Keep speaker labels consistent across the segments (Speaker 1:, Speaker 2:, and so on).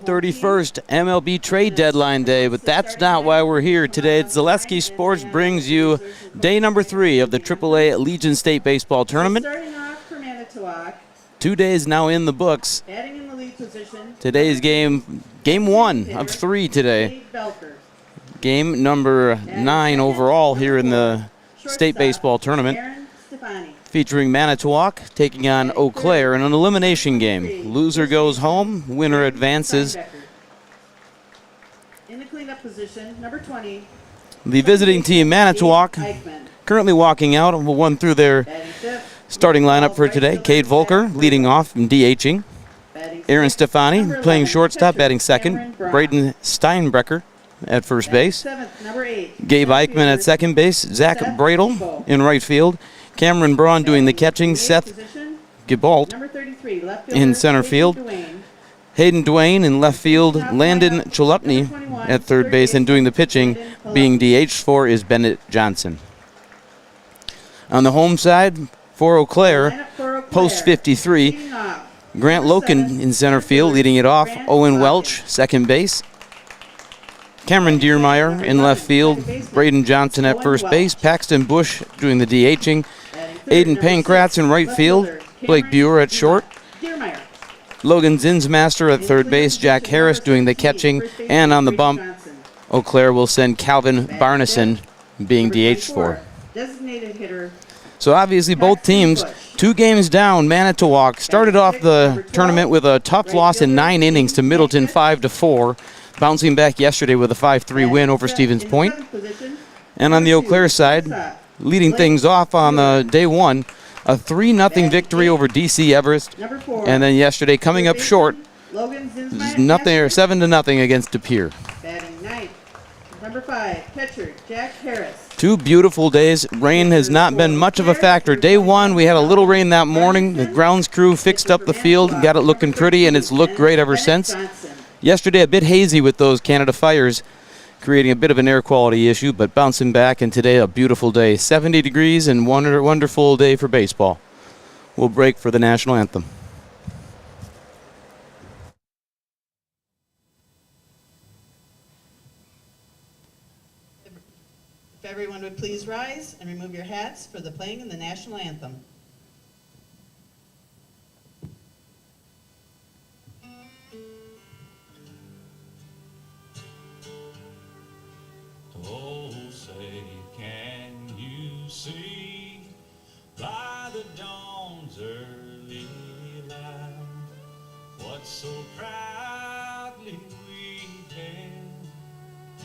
Speaker 1: 31st, MLB trade deadline day, but that's not why we're here today. Zaleski Sports brings you day number 3 of the AAA Legion State Baseball Tournament.
Speaker 2: Starting off for Manitowoc.
Speaker 1: 2 days now in the books.
Speaker 2: Batting in the lead position.
Speaker 1: Today's game 1 of 3 today. Game number 9 overall here in the State Baseball Tournament. Featuring Manitowoc taking on Eau Claire in an elimination game. Loser goes home, winner advances.
Speaker 2: In the cleanup position, number 20.
Speaker 1: The visiting team, Manitowoc, currently walking out, and we'll run through their starting lineup for today. Cade Volker leading off and DHing. Aaron Stefani playing shortstop, batting second. Braden Steinbrecker at first base. Gabe Eichmann at second base. Zach Bradle in right field. Cameron Braun doing the catching. Seth Gibault in center field. Hayden Duane in left field. Landon Chalupny at third base, and doing the pitching, being DH for, is Bennett Johnson. On the home side for Eau Claire, post 53, Grant Loken in center field, leading it off. Owen Welch, second base. Cameron Diermeyer in left field. Braden Johnson at first base. Paxton Bush doing the DHing. Aiden Pankratz in right field. Blake Buer at short. Logan Zinsmaster at third base. Jack Harris doing the catching. And on the bump, Eau Claire will send Calvin Barneson, being DH for. So obviously both teams 2 games down. Manitowoc started off the tournament with a tough loss in 9 innings to Middleton 5-4. Bouncing back yesterday with a 5-3 win over Stevens Point. And on the Eau Claire side, leading things off on day 1, a 3-0 victory over DC Everest. And then yesterday, coming up short, 7-0 against De Pere.
Speaker 2: Number 5, catcher Jack Harris.
Speaker 1: 2 beautiful days. Rain has not been much of a factor. Day 1, we had a little rain that morning. The grounds crew fixed up the field, got it looking pretty, and it's looked great ever since. Yesterday, a bit hazy with those Canada fires, creating a bit of an air quality issue, but bouncing back, and today a beautiful day. 70 degrees and wonderful day for baseball. We'll break for the national anthem.
Speaker 2: If everyone would please rise and remove your hats for the playing of the national anthem.
Speaker 3: Oh, say, can you see by the dawn's early light what so proudly we hailed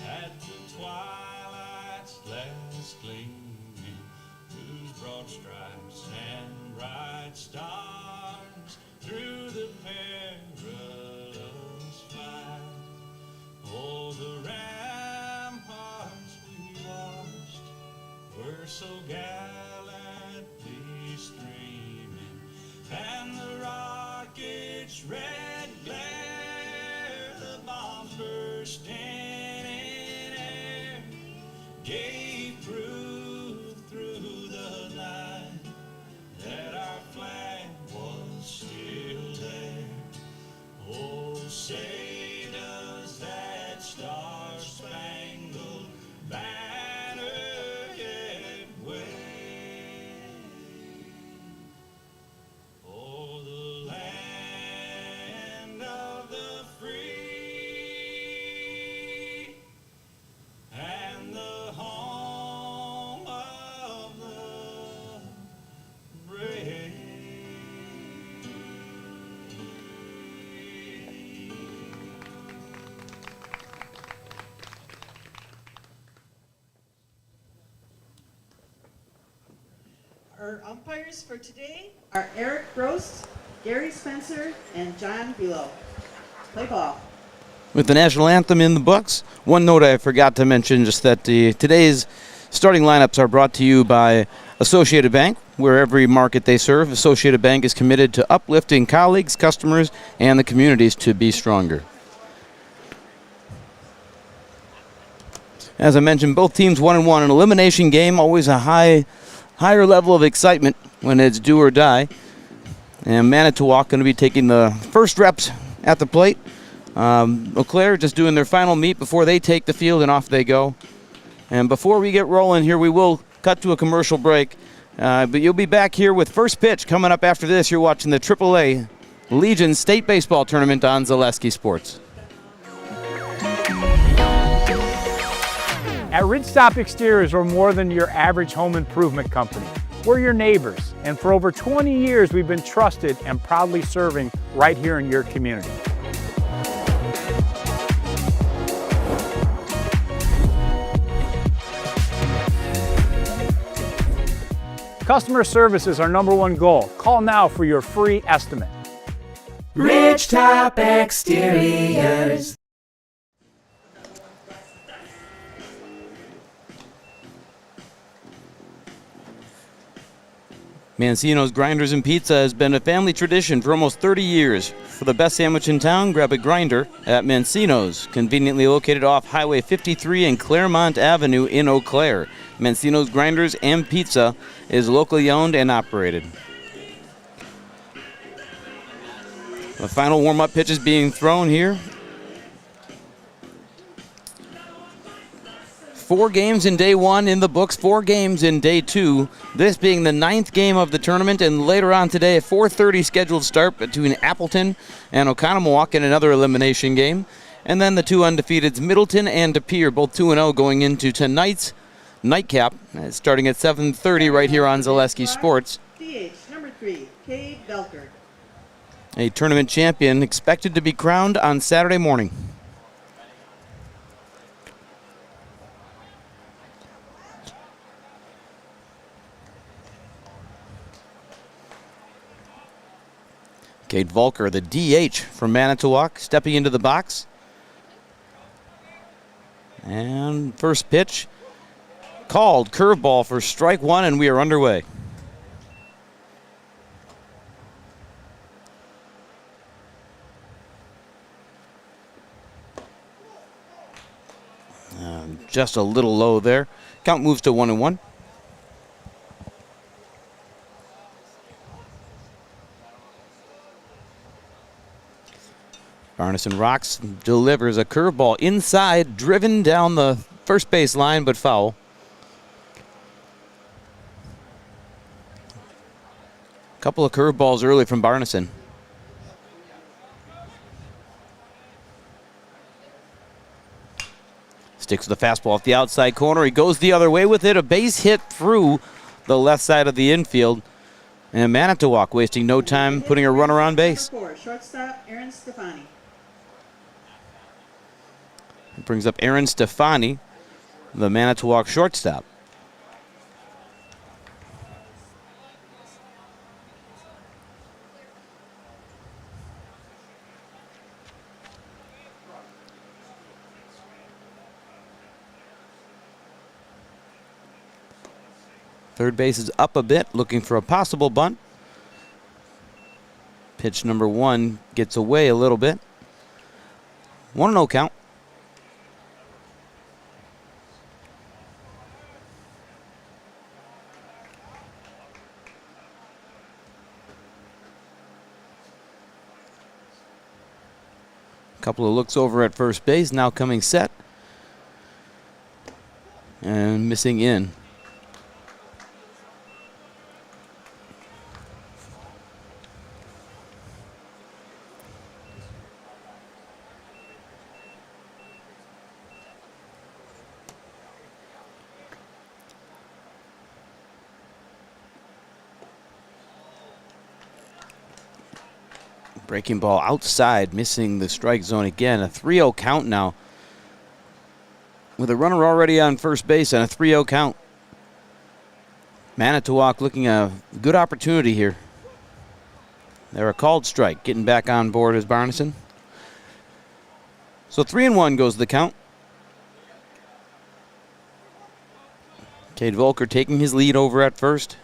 Speaker 3: at the twilight's last gleaming, whose broad stripes and bright stars through the perilous fight, oh, the we're so gallantly streaming, and the rocket's red glare, the bombs bursting in air, gave proof through the night that our flag was still there. Oh, say does that star-spangled banner
Speaker 2: Our umpires for today are Eric Gross, Gary Spencer, and John Below. Play ball.
Speaker 1: With the national anthem in the books, one note I forgot to mention, just that today's starting lineups are brought to you by Associated Bank. Where every market they serve, Associated Bank is committed to uplifting colleagues, customers, and the communities to be stronger. As I mentioned, both teams 1-1. An elimination game, always a higher level of excitement when it's do or die. And Manitowoc going to be taking the first reps at the plate. Eau Claire just doing their final meet before they take the field, and off they go. And before we get rolling here, we will cut to a commercial break. But you'll be back here with first pitch coming up after this. You're watching the AAA Legion State Baseball Tournament on Zaleski Sports.
Speaker 4: At Ridgestop Exteriors, we're more than your average home improvement company. We're your neighbors, and for over 20 years, we've been trusted and proudly serving right here in your community. Customer service is our #1 goal. Call now for your free estimate.
Speaker 5: Ridgetop Exteriors.
Speaker 1: Mancino's Grinders and Pizza has been a family tradition for almost 30 years. For the best sandwich in town, grab a grinder at Mancino's, conveniently located off Highway 53 and Claremont Avenue in Eau Claire. Mancino's Grinders and Pizza is locally owned and operated. The final warm-up pitch is being thrown here. 4 games in day 1 in the books, 4 games in day 2. This being the 9th game of the tournament, and later on today, a 4:30 scheduled start between Appleton and Oconomowoc in another elimination game. And then the 2 undefeateds, Middleton and De Pere, both 2-0 going into tonight's nightcap, starting at 7:30 right here on Zaleski Sports.
Speaker 2: DH number 3, Cade Velker.
Speaker 1: A tournament champion expected to be crowned on Saturday morning. Cade Volker, the DH from Manitowoc, stepping into the box. And first pitch called, curveball for strike 1, and we are underway. Just a little low there. Count moves to 1-1. Arneson rocks, delivers a curveball inside, driven down the first base line, but foul. Couple of curveballs early from Barneson. Sticks with the fastball off the outside corner. He goes the other way with it. A base hit through the left side of the infield. And Manitowoc wasting no time putting a runner on base.
Speaker 2: Number 4, shortstop Aaron Stefani.
Speaker 1: It brings up Aaron Stefani, the Manitowoc shortstop. Third base is up a bit, looking for a possible bunt. Pitch number 1 gets away a little bit. 1-0 count. Couple of looks over at first base, now coming set. And missing in. Breaking ball outside, missing the strike zone again. A 3-0 count now. With a runner already on first base and a 3-0 count. Manitowoc looking a good opportunity here. They're a called strike. Getting back on board is Barneson. So 3-1 goes the count. Cade Volker taking his lead over at first.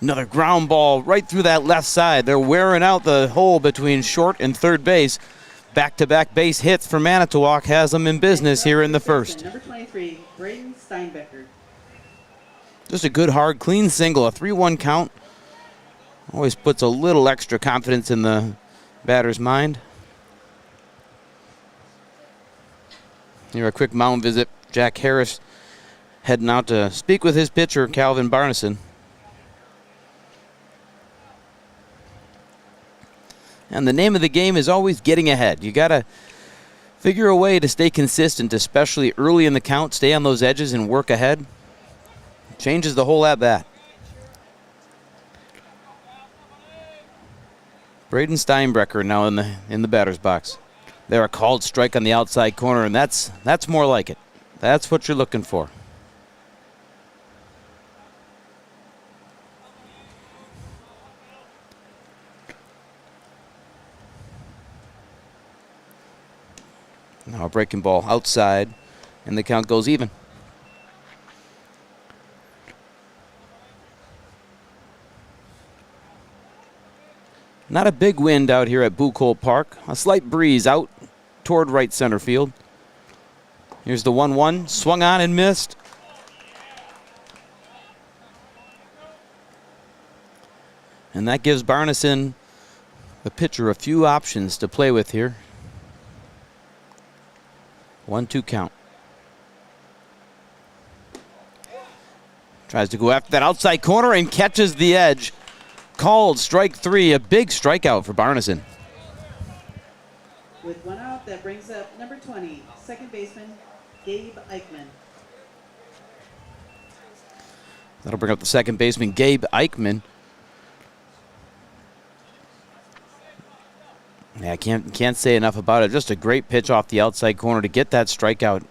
Speaker 1: Another ground ball right through that left side. They're wearing out the hole between short and third base. Back-to-back base hits for Manitowoc has them in business here in the first.
Speaker 2: Number 23, Braden Steinbecker.
Speaker 1: Just a good, hard, clean single. A 3-1 count. Always puts a little extra confidence in the batter's mind. Here, a quick mound visit. Jack Harris heading out to speak with his pitcher, Calvin Barneson. And the name of the game is always getting ahead. You got to figure a way to stay consistent, especially early in the count. Stay on those edges and work ahead. Changes the whole at-bat. Braden Steinbrecher now in the batter's box. There, a called strike on the outside corner, and that's more like it. That's what you're looking for. Now a breaking ball outside, and the count goes even. Not a big wind out here at Bucol Park. A slight breeze out toward right center field. Here's the 1-1, swung on and missed. And that gives Barneson, the pitcher, a few options to play with here. 1-2 count. Tries to go after that outside corner and catches the edge. Called strike 3, a big strikeout for Barneson.
Speaker 2: With one out, that brings up number 20, second baseman, Gabe Eichmann.
Speaker 1: That'll bring up the second baseman, Gabe Eichmann. Yeah, I can't say enough about it. Just a great pitch off the outside corner to get that strikeout.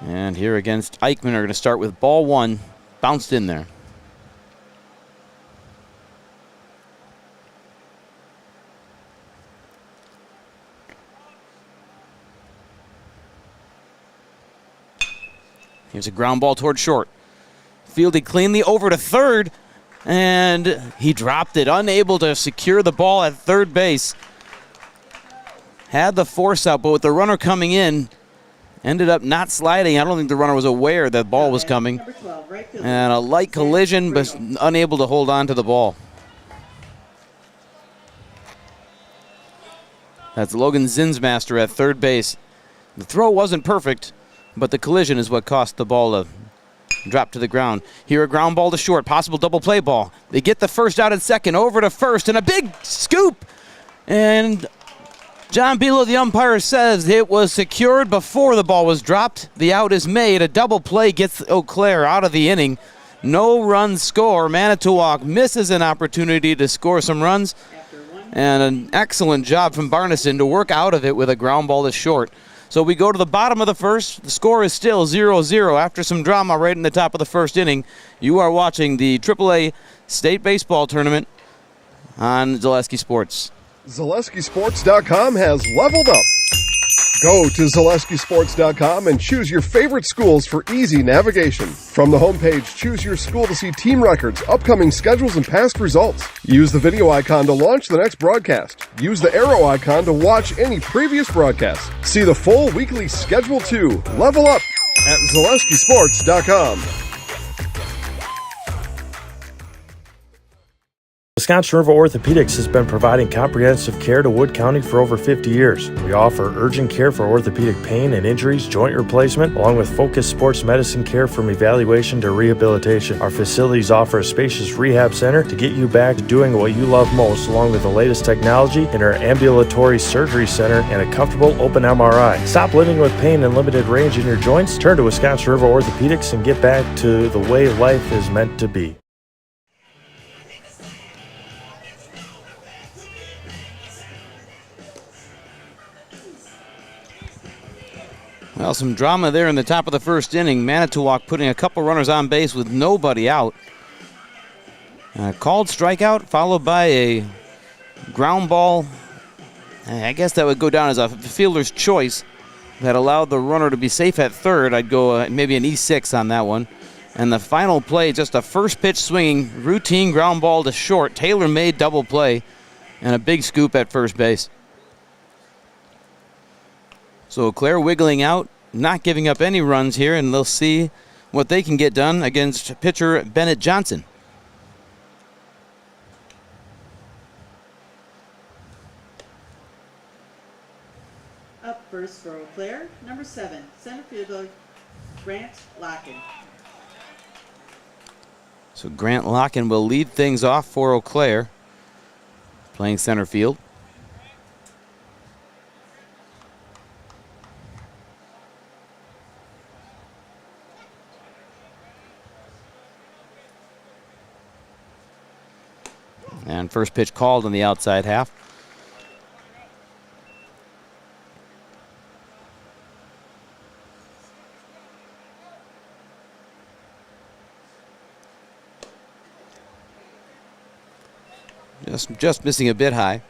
Speaker 1: And here against Eichmann are going to start with ball 1, bounced in there. Here's a ground ball toward short. Fielded cleanly over to third, and he dropped it, unable to secure the ball at third base. Had the force out, but with the runner coming in, ended up not sliding. I don't think the runner was aware that ball was coming. And a light collision, but unable to hold on to the ball. That's Logan Zinsmaster at third base. The throw wasn't perfect, but the collision is what cost the ball to drop to the ground. Here, a ground ball to short, possible double play ball. They get the first out at second, over to first, and a big scoop. And John Bilo, the umpire, says it was secured before the ball was dropped. The out is made. A double play gets Eau Claire out of the inning. No run score. Manitowoc misses an opportunity to score some runs. And an excellent job from Barneson to work out of it with a ground ball to short. So we go to the bottom of the first. The score is still 0-0 after some drama right in the top of the first inning. You are watching the AAA State Baseball Tournament on Zaleski Sports.
Speaker 6: ZaleskiSports.com has leveled up. Go to ZaleskiSports.com and choose your favorite schools for easy navigation. From the homepage, choose your school to see team records, upcoming schedules, and past results. Use the video icon to launch the next broadcast. Use the arrow icon to watch any previous broadcasts. See the full weekly schedule too. Level up at ZaleskiSports.com.
Speaker 7: Wisconsin River Orthopedics has been providing comprehensive care to Wood County for over 50 years. We offer urgent care for orthopedic pain and injuries, joint replacement, along with focused sports medicine care from evaluation to rehabilitation. Our facilities offer a spacious rehab center to get you back to doing what you love most, along with the latest technology in our ambulatory surgery center and a comfortable open MRI. Stop living with pain and limited range in your joints. Turn to Wisconsin River Orthopedics and get back to the way life is meant to be.
Speaker 1: Well, some drama there in the top of the first inning. Manitowoc putting a couple runners on base with nobody out. A called strikeout followed by a ground ball. I guess that would go down as a fielder's choice that allowed the runner to be safe at third. I'd go maybe an E6 on that one. And the final play, just a first pitch swinging, routine ground ball to short. Tailor-made double play and a big scoop at first base. So Claire wiggling out, not giving up any runs here, and they'll see what they can get done against pitcher Bennett Johnson.
Speaker 2: first for Eau Claire, number 7, center fielder Grant Locken.
Speaker 1: So Grant Locken will lead things off for Eau Claire, playing center field. And first pitch called on the outside half. Just missing a bit high.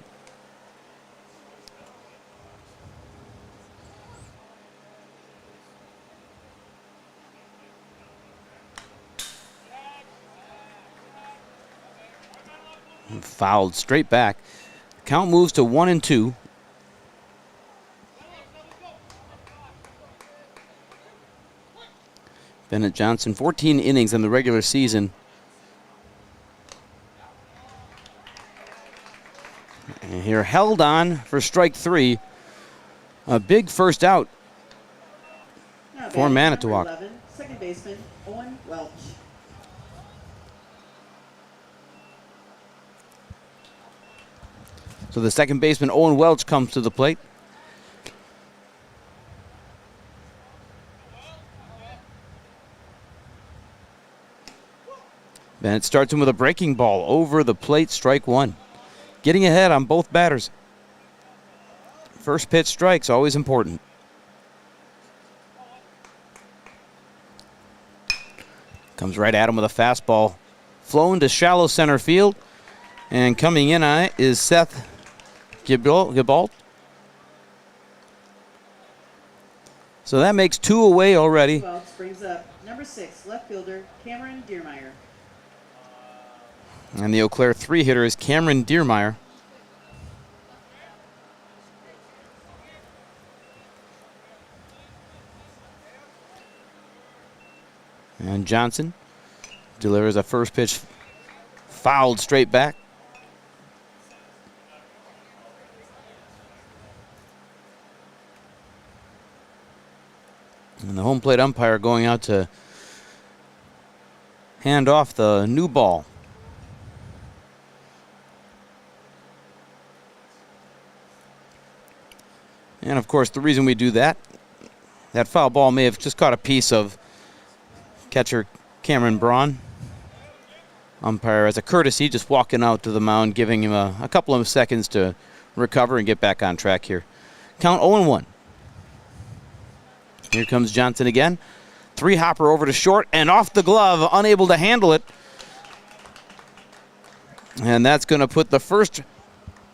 Speaker 1: And fouled straight back. Count moves to 1-2. Bennett Johnson, 14 innings in the regular season. And here held on for strike 3. A big first out for Manitowoc.
Speaker 2: 11, second baseman Owen Welch.
Speaker 1: So the second baseman Owen Welch comes to the plate. Bennett starts him with a breaking ball over the plate, strike 1. Getting ahead on both batters. First pitch strike's always important. Comes right at him with a fastball. Flown to shallow center field. And coming in on it is Seth Gibalt. So that makes 2 away already.
Speaker 2: Welch brings up number 6, left fielder Cameron Deermeyer.
Speaker 1: And the Eau Claire 3-hitter is Cameron Deermeyer. And Johnson delivers a first pitch fouled straight back. And the home plate umpire going out to hand off the new ball. And of course, the reason we do that foul ball may have just caught a piece of catcher Cameron Braun. Umpire, as a courtesy, just walking out to the mound, giving him a couple of seconds to recover and get back on track here. Count 0-1. Here comes Johnson again. 3-hopper over to short and off the glove, unable to handle it. And that's going to put the first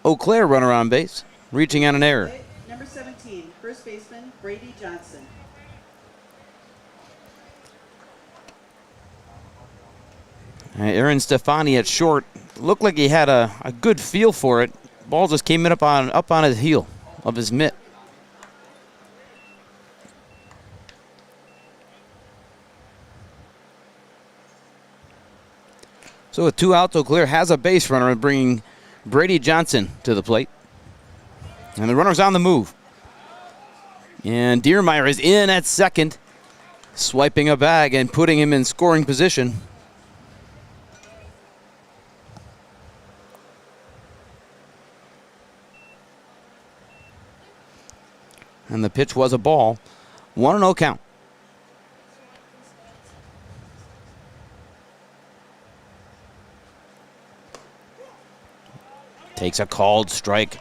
Speaker 1: Eau Claire runner on base, reaching on an error.
Speaker 2: Number 17, first baseman Brady Johnson.
Speaker 1: Aaron Stefani at short. Looked like he had a good feel for it. Ball just came in up on his heel of his mitt. So with 2 outs, Eau Claire has a base runner and bringing Brady Johnson to the plate. And the runner's on the move. And Deermeyer is in at second, swiping a bag and putting him in scoring position. And the pitch was a ball. 1-0 count. Takes a called strike.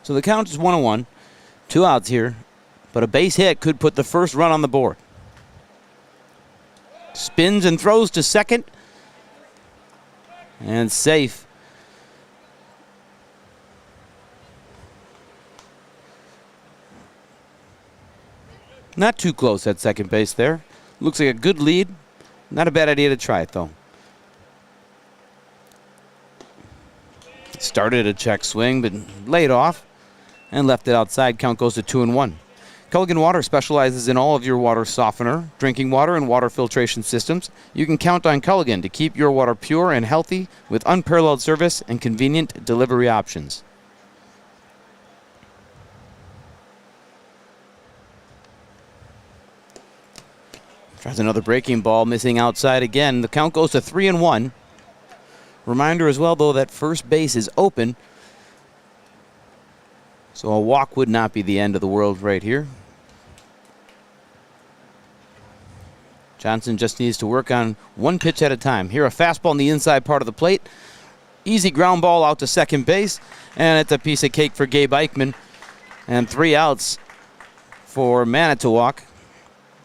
Speaker 1: So the count is 1-1. 2 outs here. But a base hit could put the first run on the board. Spins and throws to second. And safe. Not too close at second base there. Looks like a good lead. Not a bad idea to try it, though. Started a check swing, but laid off and left it outside. Count goes to 2-1. Culligan Water specializes in all of your water softener, drinking water, and water filtration systems. You can count on Culligan to keep your water pure and healthy with unparalleled service and convenient delivery options. Tries another breaking ball, missing outside again. The count goes to 3-1. Reminder as well, though, that first base is open, so a walk would not be the end of the world right here. Johnson just needs to work on one pitch at a time. Here, a fastball in the inside part of the plate. Easy ground ball out to second base, and it's a piece of cake for Gabe Eichmann. And 3 outs for Manitowoc.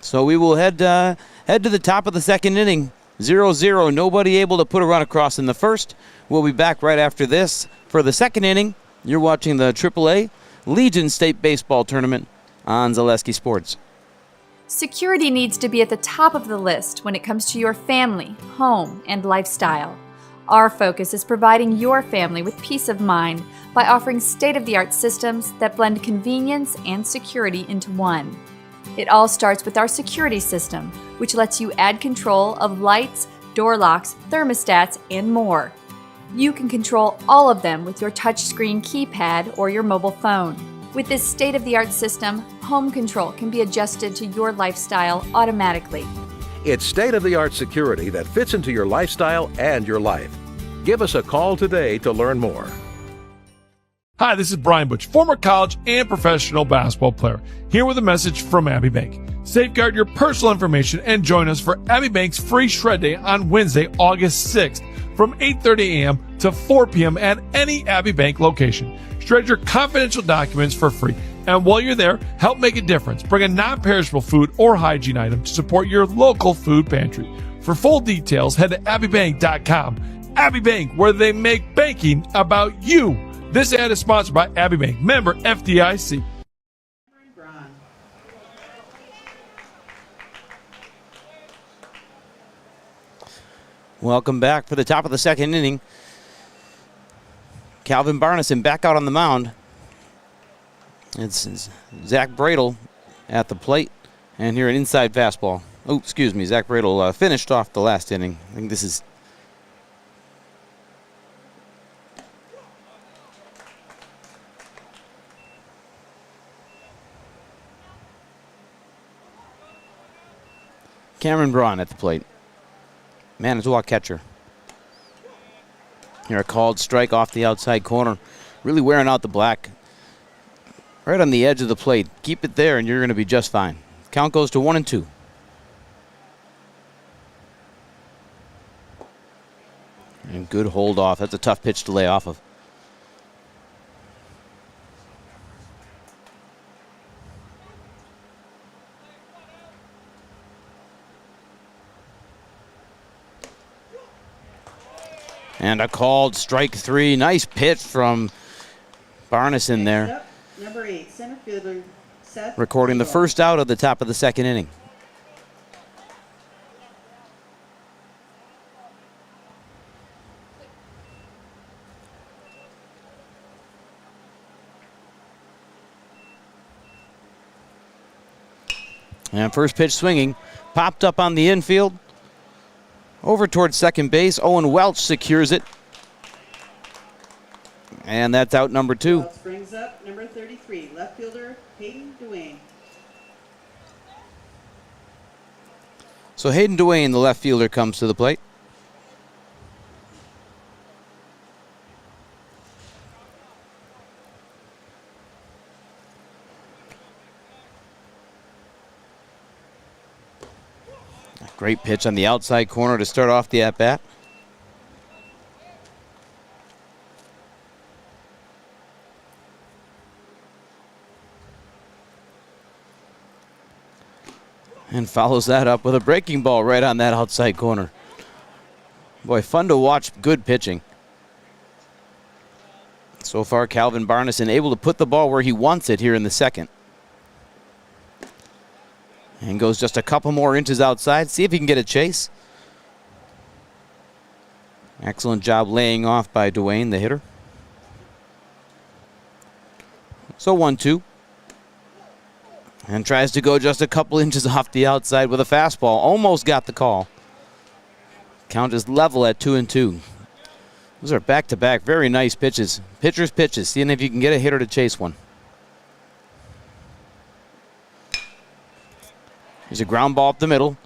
Speaker 1: So we will head to the top of the second inning. 0-0, nobody able to put a run across in the first. We'll be back right after this for the second inning. You're watching the AAA Legion State Baseball Tournament on Zaleski Sports.
Speaker 8: Security needs to be at the top of the list when it comes to your family, home, and lifestyle. Our focus is providing your family with peace of mind by offering state-of-the-art systems that blend convenience and security into one. It all starts with our security system, which lets you add control of lights, door locks, thermostats, and more. You can control all of them with your touchscreen keypad or your mobile phone. With this state-of-the-art system, home control can be adjusted to your lifestyle automatically.
Speaker 9: It's state-of-the-art security that fits into your lifestyle and your life. Give us a call today to learn more.
Speaker 10: Hi, this is Brian Butch, former college and professional basketball player, here with a message from Abbey Bank. Safeguard your personal information and join us for Abbey Bank's free shred day on Wednesday, August 6th from 8:30 a.m. to 4 p.m. at any Abbey Bank location. Shred your confidential documents for free. And while you're there, help make a difference. Bring a non-perishable food or hygiene item to support your local food pantry. For full details, head to abbeybank.com. Abbey Bank, where they make banking about you. This ad is sponsored by Abbey Bank, member FDIC.
Speaker 1: Welcome back for the top of the second inning. Calvin Barneson back out on the mound. It's Zach Bradle at the plate. And here an inside fastball. Oh, excuse me. Zach Bradle finished off the last inning. I think this is... Cameron Braun at the plate. Manitowoc catcher. Here a called strike off the outside corner. Really wearing out the black. Right on the edge of the plate. Keep it there and you're going to be just fine. Count goes to 1-2. And good hold off. That's a tough pitch to lay off of. And a called strike 3. Nice pitch from Barneson there.
Speaker 2: Number 8, center fielder Seth.
Speaker 1: Recording the first out of the top of the second inning. And first pitch swinging. Popped up on the infield. Over towards second base. Owen Welch secures it. And that's out number 2.
Speaker 2: Welch brings up number 33, left fielder Hayden Duane.
Speaker 1: So Hayden Duane, the left fielder, comes to the plate. Great pitch on the outside corner to start off the at-bat. And follows that up with a breaking ball right on that outside corner. Boy, fun to watch, good pitching. So far, Calvin Barneson able to put the ball where he wants it here in the second. And goes just a couple more inches outside. See if he can get a chase. Excellent job laying off by Duane, the hitter. So 1-2. And tries to go just a couple inches off the outside with a fastball. Almost got the call. Count is level at 2-2. Those are back-to-back very nice pitches. Pitcher's pitches, seeing if you can get a hitter to chase one. There's a ground ball up the middle.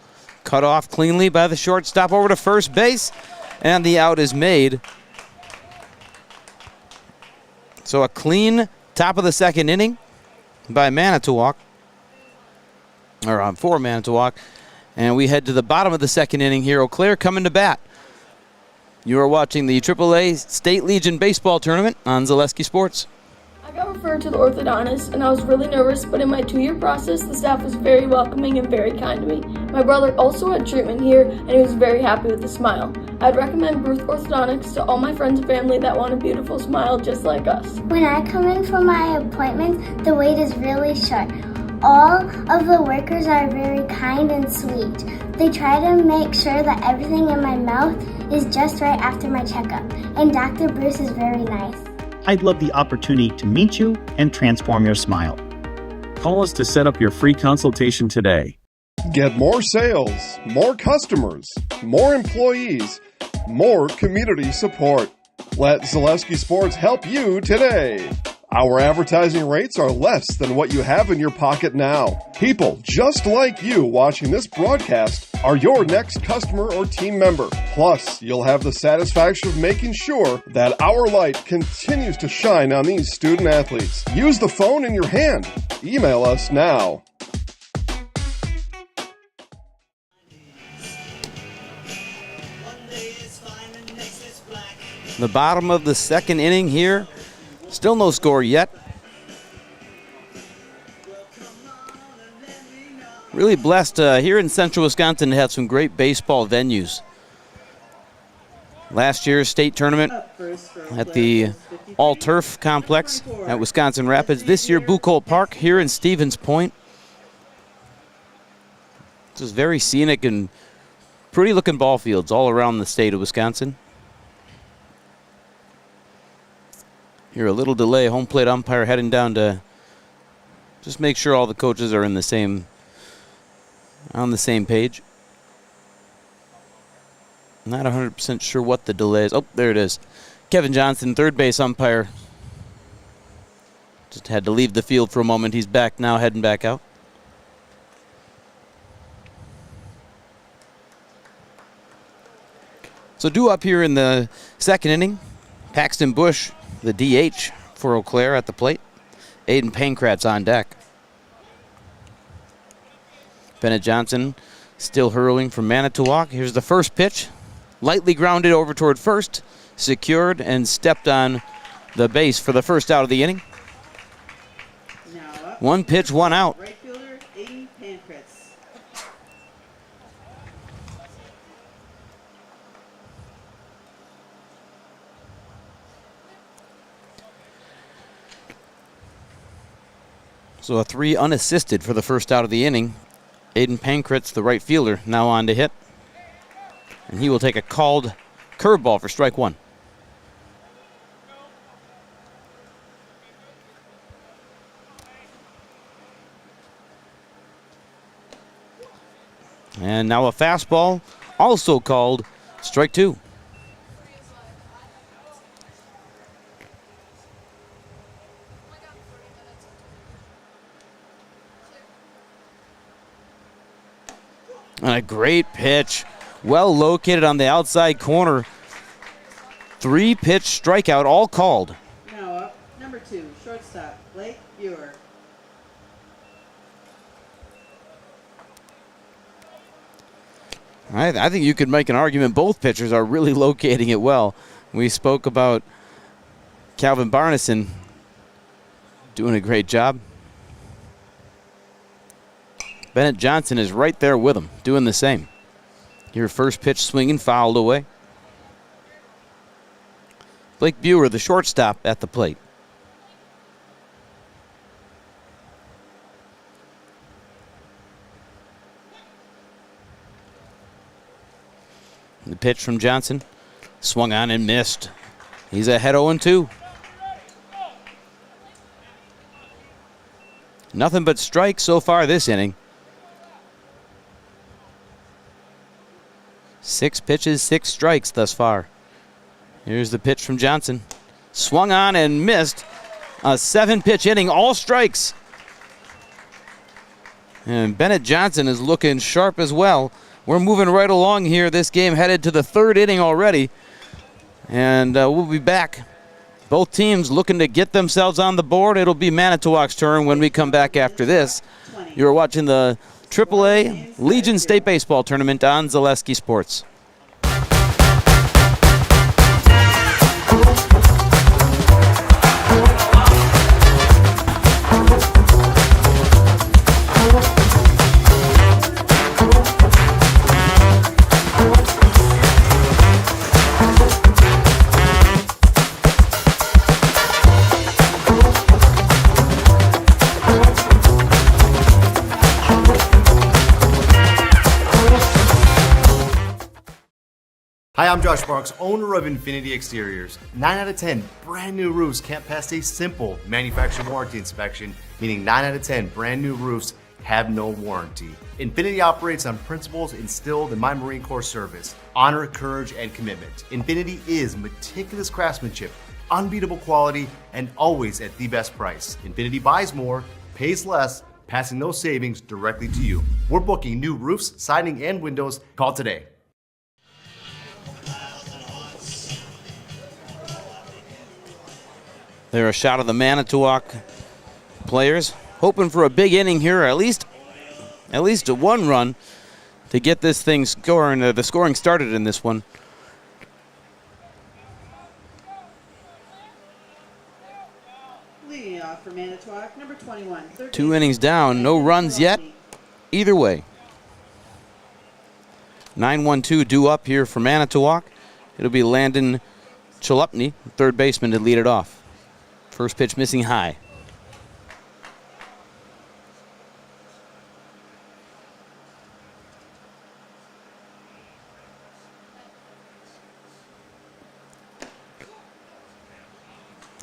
Speaker 1: Cut off cleanly by the shortstop over to first base. And the out is made. So a clean top of the second inning by Manitowoc. Or for Manitowoc. And we head to the bottom of the second inning here. Eau Claire coming to bat. You are watching the AAA State Legion Baseball Tournament on Zaleski Sports.
Speaker 11: I got referred to the orthodontist, and I was really nervous, but in my 2-year process, the staff was very welcoming and very kind to me. My brother also had treatment here, and he was very happy with the smile. I'd recommend Ruth Orthodontics to all my friends and family that want a beautiful smile just like us.
Speaker 12: When I come in for my appointment, the wait is really short. All of the workers are very kind and sweet. They try to make sure that everything in my mouth is just right after my checkup, and Dr. Bruce is very nice.
Speaker 13: I'd love the opportunity to meet you and transform your smile. Call us to set up your free consultation today.
Speaker 6: Get more sales, more customers, more employees, more community support. Let Zaleski Sports help you today. Our advertising rates are less than what you have in your pocket now. People just like you watching this broadcast are your next customer or team member. Plus, you'll have the satisfaction of making sure that our light continues to shine on these student athletes. Use the phone in your hand. Email us now.
Speaker 1: The bottom of the second inning here. Still no score yet. Really blessed here in central Wisconsin to have some great baseball venues. Last year's state tournament at the all-turf complex at Wisconsin Rapids. This year, Bucol Park here in Stevens Point. This is very scenic and pretty looking ball fields all around the state of Wisconsin. Here, a little delay. Home plate umpire heading down to just make sure all the coaches are on the same page. Not 100% sure what the delay is. Oh, there it is. Kevin Johnson, third base umpire. Just had to leave the field for a moment. He's back now, heading back out. So due up here in the second inning, Paxton Bush, the DH for Eau Claire at the plate. Aiden Pankratz on deck. Bennett Johnson still hurling from Manitowoc. Here's the first pitch. Lightly grounded over toward first. Secured and stepped on the base for the first out of the inning. One pitch, one out.
Speaker 2: Right fielder, Aiden Pankratz.
Speaker 1: So a 3 unassisted for the first out of the inning. Aiden Pankratz, the right fielder, now on to hit. And he will take a called curveball for strike one. And now a fastball, also called strike two. And a great pitch, well located on the outside corner. 3-pitch strikeout, all called.
Speaker 2: Now up, number 2, shortstop, Blake Buer.
Speaker 1: I think you could make an argument both pitchers are really locating it well. We spoke about Calvin Barneson doing a great job. Bennett Johnson is right there with him, doing the same. Your first pitch swinging, fouled away. Blake Buer, the shortstop, at the plate. The pitch from Johnson, swung on and missed. He's ahead 0-2. Nothing but strikes so far this inning. 6 pitches, 6 strikes thus far. Here's the pitch from Johnson. Swung on and missed. A 7-pitch inning, all strikes. And Bennett Johnson is looking sharp as well. We're moving right along here. This game headed to the 3rd inning already. And we'll be back. Both teams looking to get themselves on the board. It'll be Manitowoc's turn when we come back after this. You're watching the AAA Legion State Baseball Tournament on Zaleski Sports.
Speaker 14: Hi, I'm Josh Marks, owner of Infinity Exteriors. 9 out of 10 brand new roofs can't pass a simple manufacturer warranty inspection, meaning 9 out of 10 brand new roofs have no warranty. Infinity operates on principles instilled in my Marine Corps service: honor, courage, and commitment. Infinity is meticulous craftsmanship, unbeatable quality, and always at the best price. Infinity buys more, pays less, passing those savings directly to you. We're booking new roofs, siding, and windows. Call today.
Speaker 1: They're a shot of the Manitowoc players, hoping for a big inning here, at least a 1 run to get this thing scoring. The scoring started in this one.
Speaker 2: Leading off for Manitowoc, number 21.
Speaker 1: 2 innings down, no runs yet. Either way. 9-1-2 due up here for Manitowoc. It'll be Landon Chalupny, third baseman, to lead it off. First pitch missing high.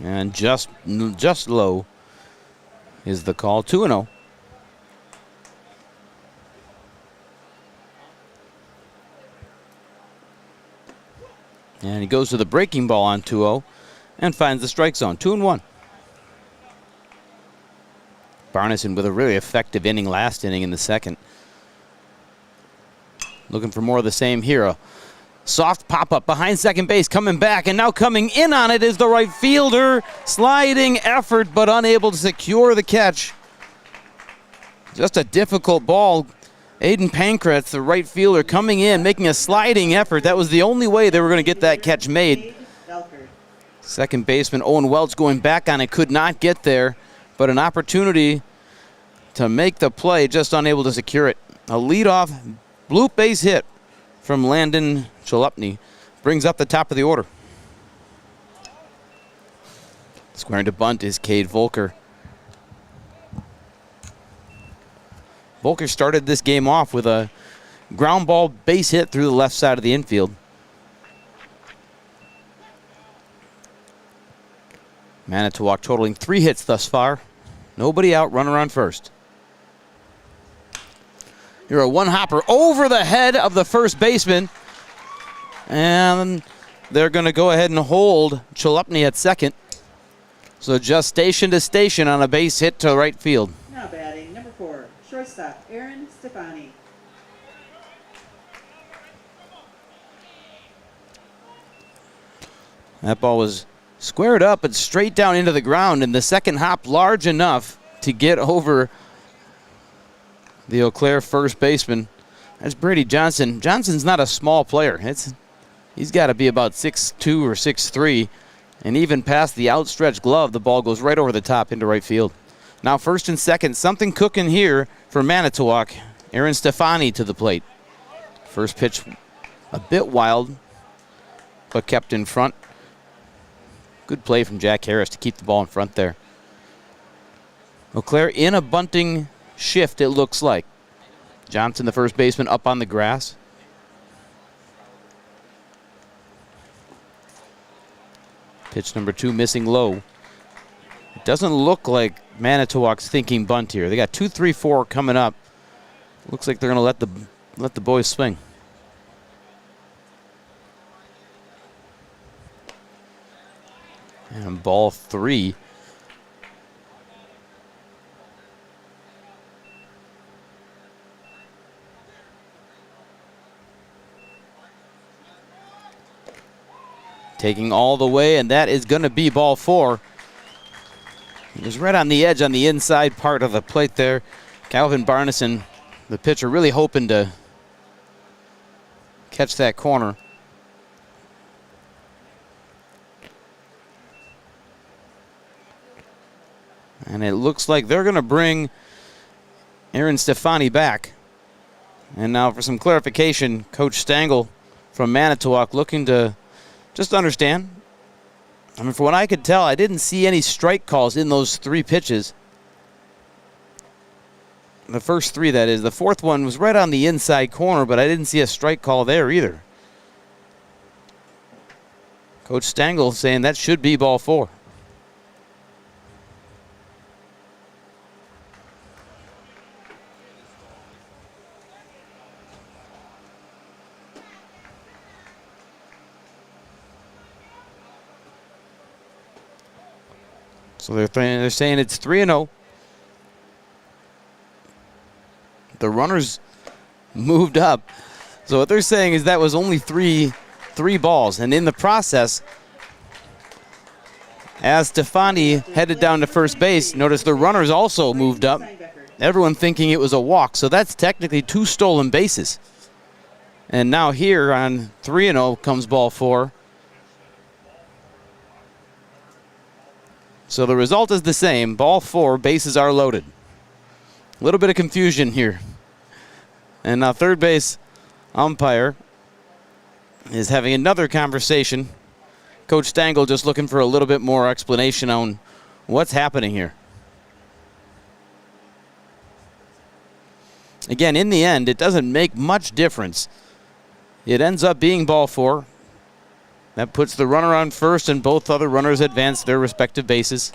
Speaker 1: And just low is the call. 2-0. And he goes to the breaking ball on 2-0 and finds the strike zone. 2-1. Barneson with a really effective inning last inning in the second. Looking for more of the same here. A soft pop-up behind second base, coming back, and now coming in on it is the right fielder. Sliding effort, but unable to secure the catch. Just a difficult ball. Aiden Pankratz, the right fielder, coming in, making a sliding effort. That was the only way they were going to get that catch made. Second baseman Owen Welch going back on it, could not get there, but an opportunity to make the play, just unable to secure it. A leadoff bloop base hit from Landon Chalupny brings up the top of the order. Squaring to bunt is Cade Volker. Volker started this game off with a ground ball base hit through the left side of the infield. Manitowoc totaling 3 hits thus far. Nobody out, runner on first. Here a one-hopper over the head of the first baseman. And they're going to go ahead and hold Chalupny at second. So just station to station on a base hit to right field.
Speaker 2: Now batting, number 4, shortstop Aaron Stefani.
Speaker 1: That ball was squared up and straight down into the ground, and the second hop large enough to get over the Eau Claire first baseman. That's Brady Johnson. Johnson's not a small player. He's got to be about 6'2" or 6'3", and even past the outstretched glove, the ball goes right over the top into right field. Now first and second, something cooking here for Manitowoc. Aaron Stefani to the plate. First pitch a bit wild, but kept in front. Good play from Jack Harris to keep the ball in front there. Eau Claire in a bunting shift, it looks like. Johnson, the first baseman, up on the grass. Pitch number 2 missing low. Doesn't look like Manitowoc's thinking bunt here. They got 2, 3, 4 coming up. Looks like they're going to let the boys swing. And ball 3. Taking all the way, and that is going to be ball 4. It was right on the edge on the inside part of the plate there. Calvin Barneson, the pitcher, really hoping to catch that corner. And it looks like they're going to bring Aaron Stefani back. And now for some clarification, Coach Stangl from Manitowoc looking to just understand. I mean, from what I could tell, I didn't see any strike calls in those 3 pitches. The first 3, that is. The fourth one was right on the inside corner, but I didn't see a strike call there either. Coach Stangl saying that should be ball 4. So they're saying it's 3-0. The runners moved up. So what they're saying is that was only three balls. And in the process, as Stefani headed down to first base, notice the runners also moved up. Everyone thinking it was a walk. So that's technically 2 stolen bases. And now here on 3-0 comes ball 4. So the result is the same. Ball 4, bases are loaded. A little bit of confusion here. And now third base umpire is having another conversation. Coach Stangl just looking for a little bit more explanation on what's happening here. Again, in the end, it doesn't make much difference. It ends up being ball 4. That puts the runner on first, and both other runners advance their respective bases.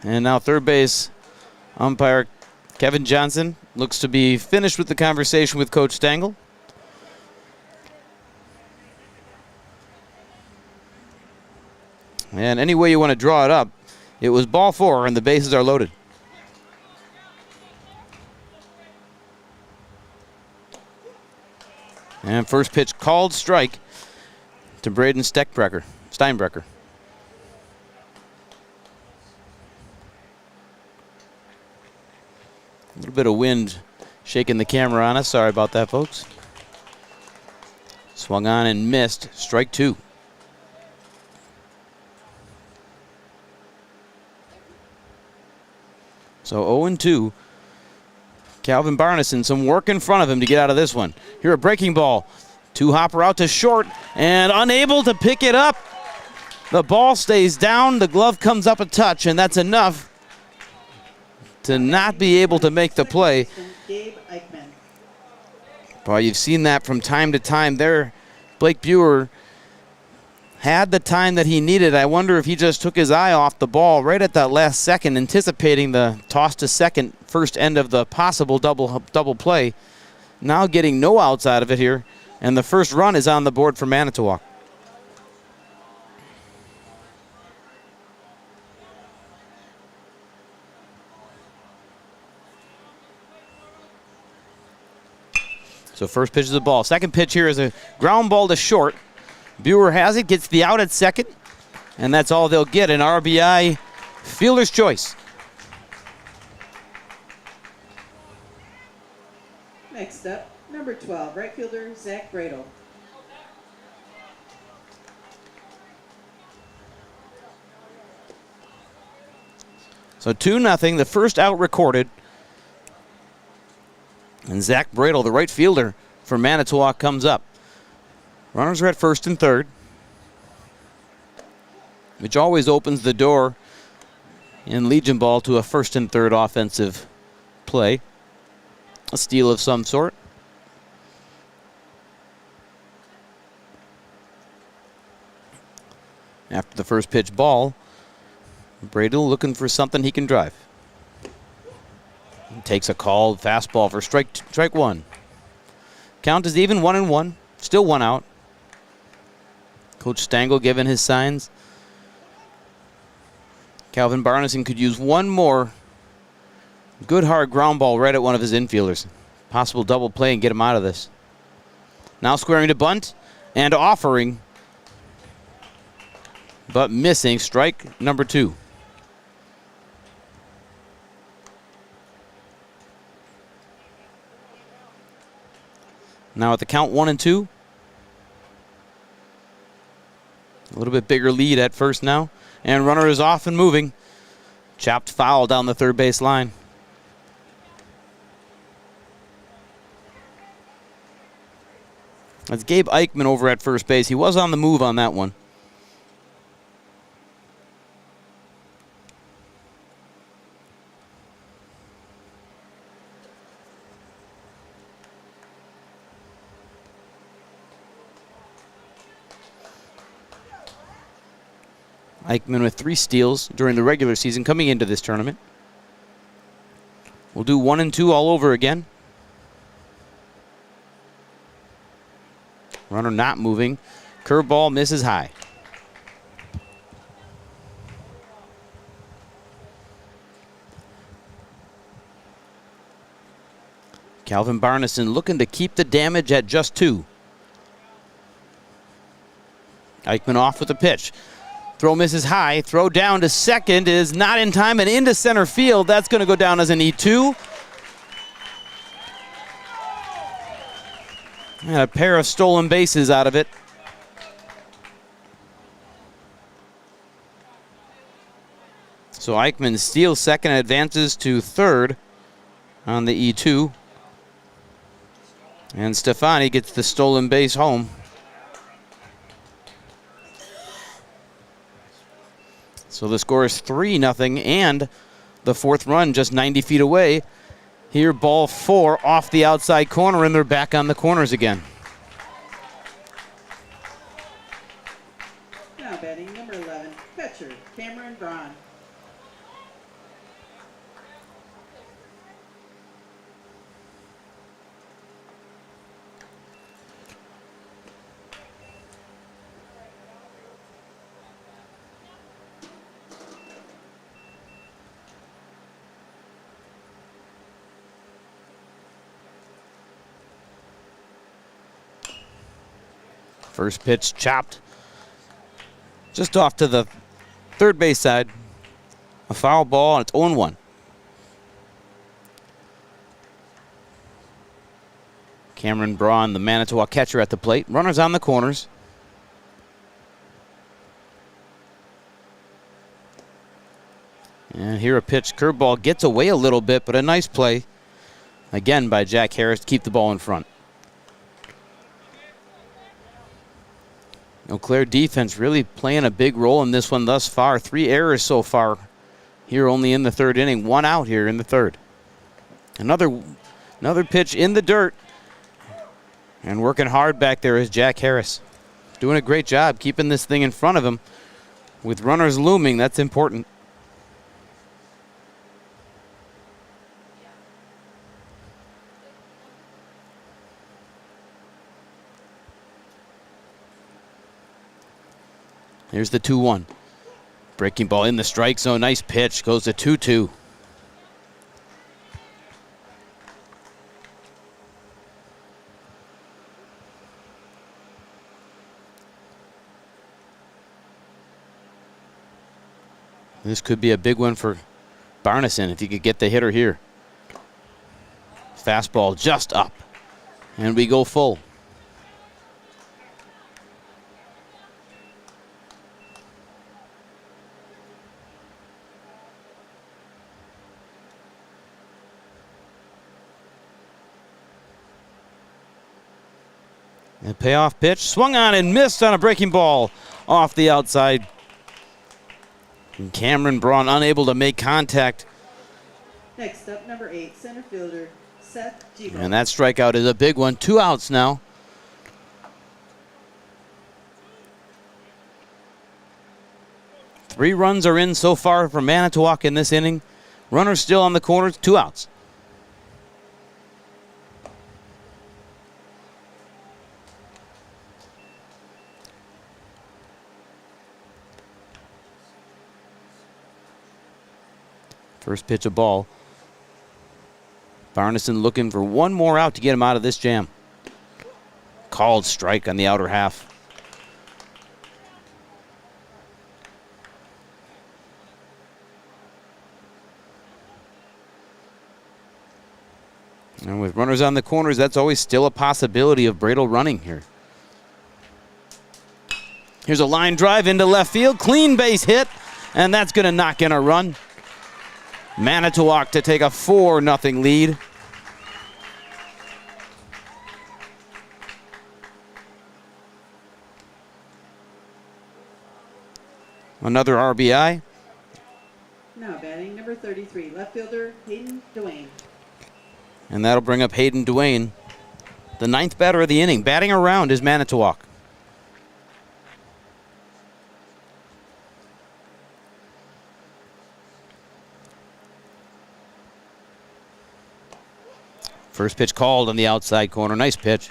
Speaker 1: And now third base umpire Kevin Johnson looks to be finished with the conversation with Coach Stangl. And any way you want to draw it up, it was ball 4 and the bases are loaded. And first pitch called strike to Braden Steinbrecker. A little bit of wind shaking the camera on us. Sorry about that, folks. Swung on and missed. Strike 2. So 0-2. Calvin Barneson, some work in front of him to get out of this one. Here a breaking ball. 2-hopper out to short and unable to pick it up. The ball stays down. The glove comes up a touch, and that's enough to not be able to make the play. Boy, you've seen that from time to time there. Blake Buer had the time that he needed. I wonder if he just took his eye off the ball right at that last second, anticipating the toss to second, first end of the possible double play. Now getting no outs out of it here, and the first run is on the board for Manitowoc. So first pitch is the ball. Second pitch here is a ground ball to short. Buer has it, gets the out at second, and that's all they'll get, an RBI fielder's choice.
Speaker 2: Next up, number 12, right fielder Zach Bradle.
Speaker 1: So 2-0, the first out recorded. And Zach Bradle, the right fielder for Manitowoc, comes up. Runners are at first and third, which always opens the door in Legion ball to a first and third offensive play. A steal of some sort. After the first pitch ball, Bradle looking for something he can drive. He takes a called fastball for strike one. Count is even, 1-1. Still one out. Coach Stangl giving his signs. Calvin Barneson could use one more good hard ground ball right at one of his infielders. Possible double play and get him out of this. Now squaring to bunt and offering, but missing. Strike number 2. Now at the count 1-2. A little bit bigger lead at first now. And runner is off and moving. Chopped foul down the third base line. That's Gabe Eichmann over at first base. He was on the move on that one. Eichmann with 3 steals during the regular season coming into this tournament. We'll do 1-2 all over again. Runner not moving. Curveball misses high. Calvin Barneson looking to keep the damage at just 2. Eichmann off with a pitch. Throw misses high. Throw down to second is not in time and into center field. That's going to go down as an E2. And a pair of stolen bases out of it. So Eichmann steals second and advances to third on the E2. And Stefani gets the stolen base home. So the score is 3-0, and the 4th run just 90 feet away. Here, ball 4 off the outside corner, and they're back on the corners again.
Speaker 2: Now batting number 11, catcher Cameron Braun.
Speaker 1: First pitch chopped just off to the third base side. A foul ball, and it's 0-1. Cameron Braun, the Manitowoc catcher, at the plate. Runners on the corners. And here a pitch, curveball, gets away a little bit, but a nice play again by Jack Harris to keep the ball in front. Eau Claire defense really playing a big role in this one thus far. 3 errors so far here only in the 3rd inning. 1 out here in the 3rd. Another pitch in the dirt. And working hard back there is Jack Harris. Doing a great job keeping this thing in front of him. With runners looming, that's important. Here's the 2-1. Breaking ball in the strike zone. Nice pitch. Goes to 2-2. This could be a big one for Barneson if he could get the hitter here. Fastball just up. And we go full. And payoff pitch, swung on and missed on a breaking ball off the outside. And Cameron Braun unable to make contact.
Speaker 2: Next up, number 8, center fielder Seth Gigo.
Speaker 1: And that strikeout is a big one. 2 outs now. 3 runs are in so far for Manitowoc in this inning. Runners still on the corners, 2 outs. First pitch, a ball. Barneson looking for one more out to get him out of this jam. Called strike on the outer half. And with runners on the corners, that's always still a possibility of Bradle running here. Here's a line drive into left field. Clean base hit, and that's going to knock in a run. Manitowoc to take a 4-0 lead. Another RBI.
Speaker 2: Now batting number 33, left fielder Hayden Duane.
Speaker 1: And that'll bring up Hayden Duane, the 9th batter of the inning. Batting around is Manitowoc. First pitch called on the outside corner. Nice pitch.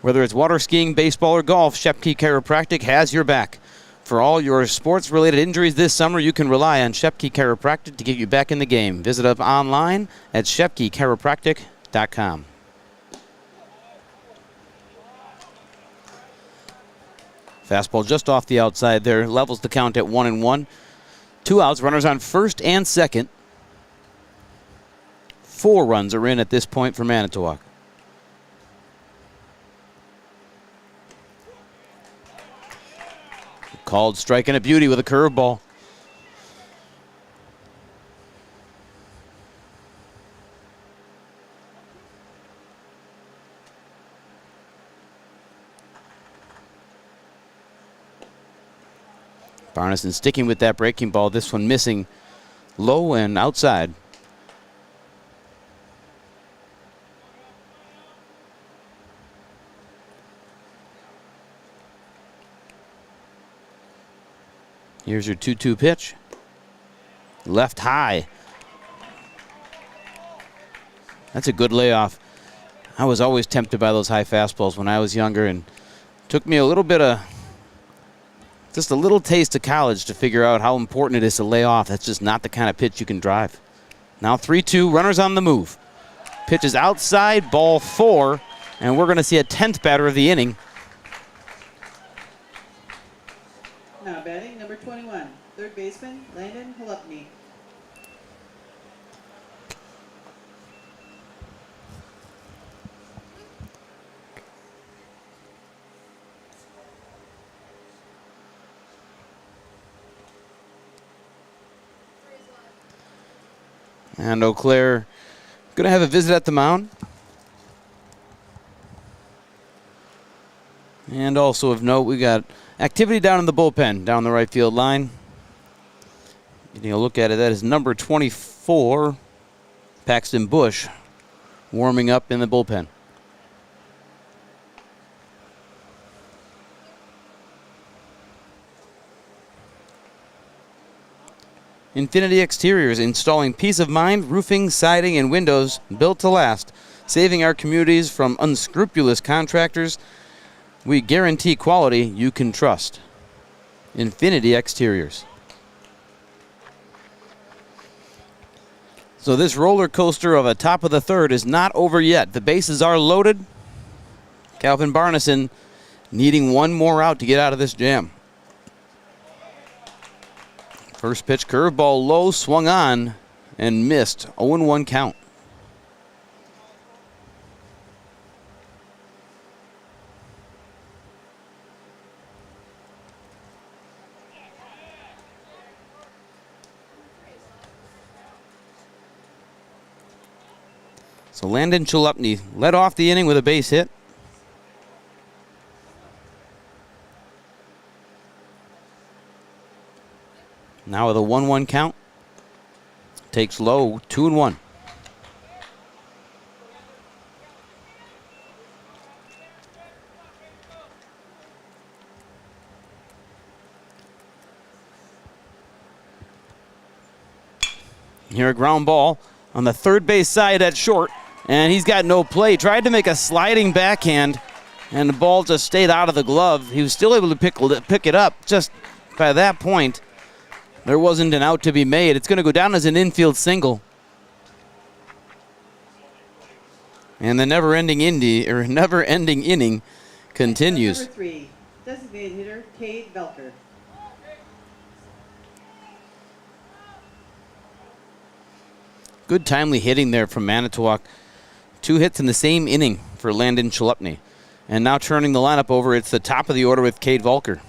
Speaker 1: Whether it's water skiing, baseball, or golf, Shepke Chiropractic has your back. For all your sports-related injuries this summer, you can rely on Shepke Chiropractic to get you back in the game. Visit us online at shepkechiropractic.com. Fastball just off the outside there. Levels the count at 1-1. 2 outs, runners on first and second. 4 runs are in at this point for Manitowoc. Called strike and a beauty with a curveball. Barneson sticking with that breaking ball. This one missing low and outside. Here's your 2-2 pitch. Left high. That's a good layoff. I was always tempted by those high fastballs when I was younger, and took me a little bit of, just a little taste of college to figure out how important it is to lay off. That's just not the kind of pitch you can drive. Now 3-2, runners on the move. Pitch is outside, ball 4, and we're going to see a 10th batter of the inning.
Speaker 2: Now batting number 21, third baseman Landon Halupny.
Speaker 1: And Eau Claire going to have a visit at the mound. And also of note, we got activity down in the bullpen, down the right field line. Getting a look at it, that is number 24, Paxton Bush, warming up in the bullpen. Infinity Exteriors, installing peace of mind, roofing, siding, and windows built to last, saving our communities from unscrupulous contractors. We guarantee quality you can trust. Infinity Exteriors. So this roller coaster of a top of the third is not over yet. The bases are loaded. Calvin Barneson needing one more out to get out of this jam. First pitch curveball low, swung on and missed. 0-1 count. So Landon Chalupny led off the inning with a base hit. Now with a 1-1 count. Takes low, 2-1. Here a ground ball on the third base side at short, and he's got no play. Tried to make a sliding backhand, and the ball just stayed out of the glove. He was still able to pick it up. Just by that point, there wasn't an out to be made. It's going to go down as an infield single. And the never-ending inning continues.
Speaker 2: Number 3, designated hitter, Cade Velker.
Speaker 1: Good timely hitting there from Manitowoc. 2 hits in the same inning for Landon Chalupny. And now turning the lineup over, it's the top of the order with Cade Volker.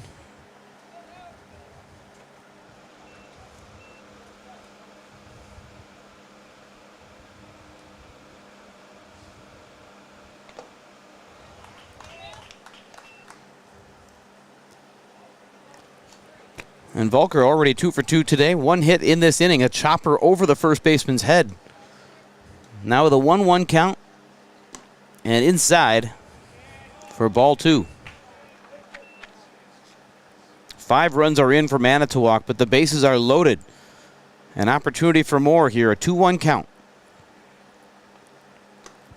Speaker 1: And Volker already 2 for 2 today. 1 hit in this inning, a chopper over the first baseman's head. Now with a 1-1 count and inside for ball 2. 5 runs are in for Manitowoc, but the bases are loaded. An opportunity for more here, a 2-1 count.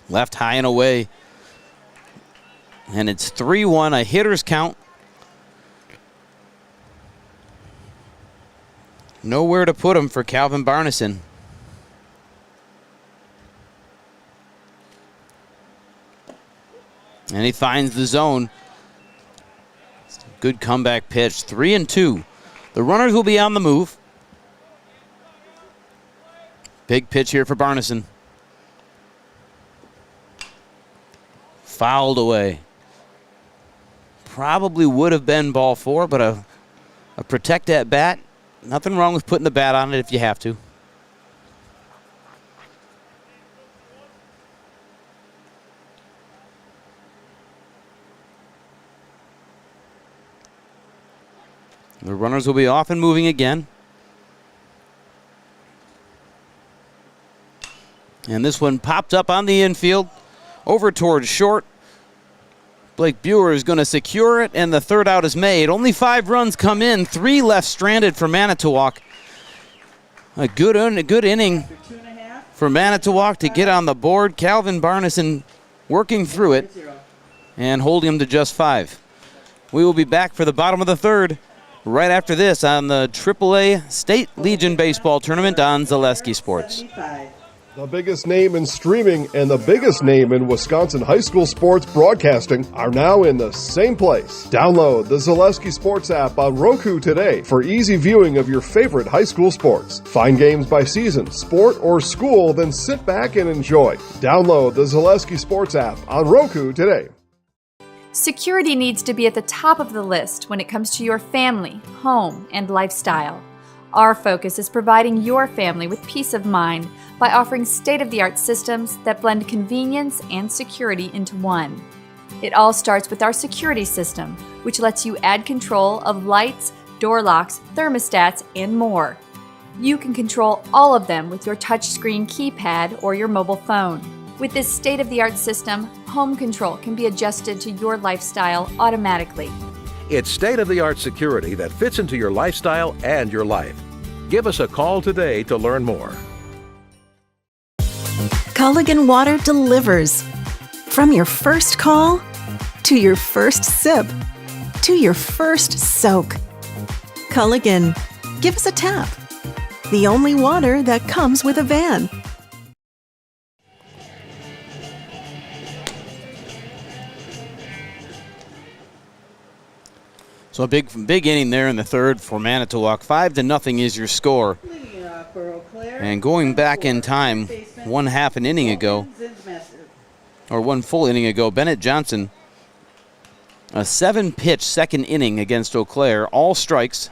Speaker 1: Left high and away. And it's 3-1, a hitter's count. Nowhere to put him for Calvin Barneson. And he finds the zone. Good comeback pitch. 3-2. The runners will be on the move. Big pitch here for Barneson. Fouled away. Probably would have been ball 4, but a protect at bat. Nothing wrong with putting the bat on it if you have to. The runners will be off and moving again. And this one popped up on the infield, over towards short. Blake Buer is going to secure it, and the third out is made. Only 5 runs come in, 3 left stranded for Manitowoc. A good inning for Manitowoc to get on the board. Calvin Barneson working through it and holding him to just 5. We will be back for the bottom of the third right after this on the AAA State Legion Baseball Tournament on Zaleski Sports.
Speaker 6: The biggest name in streaming and the biggest name in Wisconsin high school sports broadcasting are now in the same place. Download the Zaleski Sports app on Roku today for easy viewing of your favorite high school sports. Find games by season, sport, or school, then sit back and enjoy. Download the Zaleski Sports app on Roku today.
Speaker 8: Security needs to be at the top of the list when it comes to your family, home, and lifestyle. Our focus is providing your family with peace of mind by offering state-of-the-art systems that blend convenience and security into one. It all starts with our security system, which lets you add control of lights, door locks, thermostats, and more. You can control all of them with your touchscreen keypad or your mobile phone. With this state-of-the-art system, home control can be adjusted to your lifestyle automatically.
Speaker 9: It's state-of-the-art security that fits into your lifestyle and your life. Give us a call today to learn more.
Speaker 15: Culligan Water delivers. From your first call, to your first sip, to your first soak. Culligan, give us a tap. The only water that comes with a van.
Speaker 1: So a big inning there in the third for Manitowoc. 5-0 is your score. And going back in time, 1/2 an inning ago, or 1 full inning ago, Bennett Johnson, a 7-pitch second inning against Eau Claire, all strikes.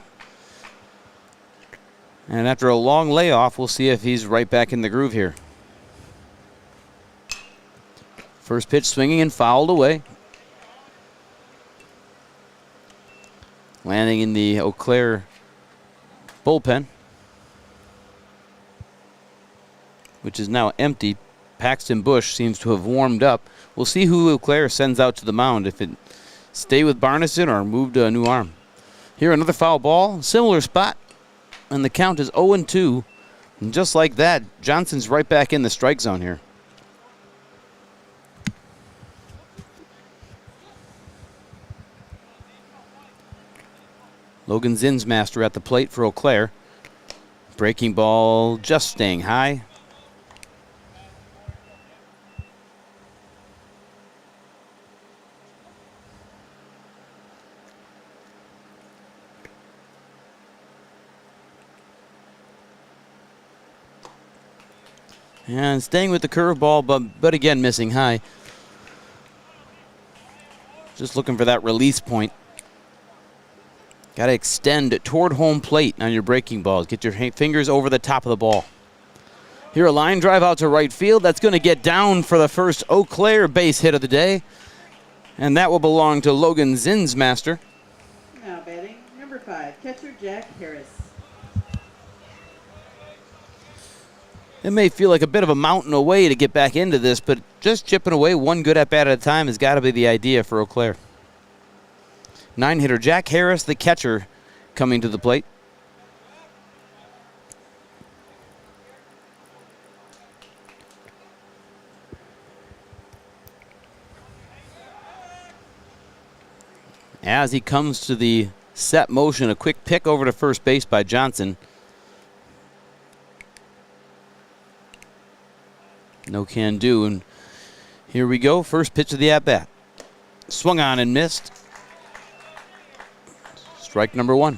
Speaker 1: And after a long layoff, we'll see if he's right back in the groove here. First pitch swinging and fouled away. Landing in the Eau Claire bullpen, which is now empty. Paxton Bush seems to have warmed up. We'll see who Eau Claire sends out to the mound, if it stay with Barneson or move to a new arm. Here another foul ball, similar spot, and the count is 0-2. And just like that, Johnson's right back in the strike zone here. Logan Zinsmaster at the plate for Eau Claire. Breaking ball just staying high. And staying with the curveball, but again missing high. Just looking for that release point. Got to extend toward home plate on your breaking balls. Get your fingers over the top of the ball. Here a line drive out to right field. That's going to get down for the first Eau Claire base hit of the day. And that will belong to Logan Zinsmaster.
Speaker 2: Now batting number 5, catcher Jack Harris.
Speaker 1: It may feel like a bit of a mountain away to get back into this, but just chipping away one good at-bat at a time has got to be the idea for Eau Claire. 9-hitter Jack Harris, the catcher, coming to the plate. As he comes to the set motion, a quick pick over to first base by Johnson. No can do, and here we go. First pitch of the at-bat. Swung on and missed. Strike number 1.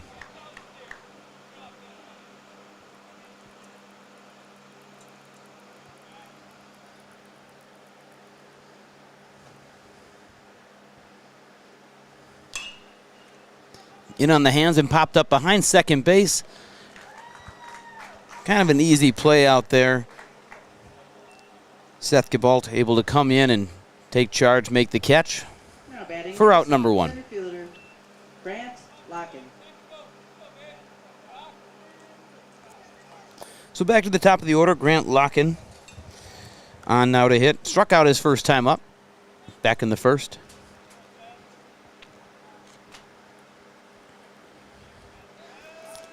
Speaker 1: In on the hands and popped up behind second base. Kind of an easy play out there. Seth Gabalt able to come in and take charge, make the catch for out number 1.
Speaker 2: Center fielder Grant Locken.
Speaker 1: So back to the top of the order, Grant Locken on now to hit. Struck out his first time up, back in the first.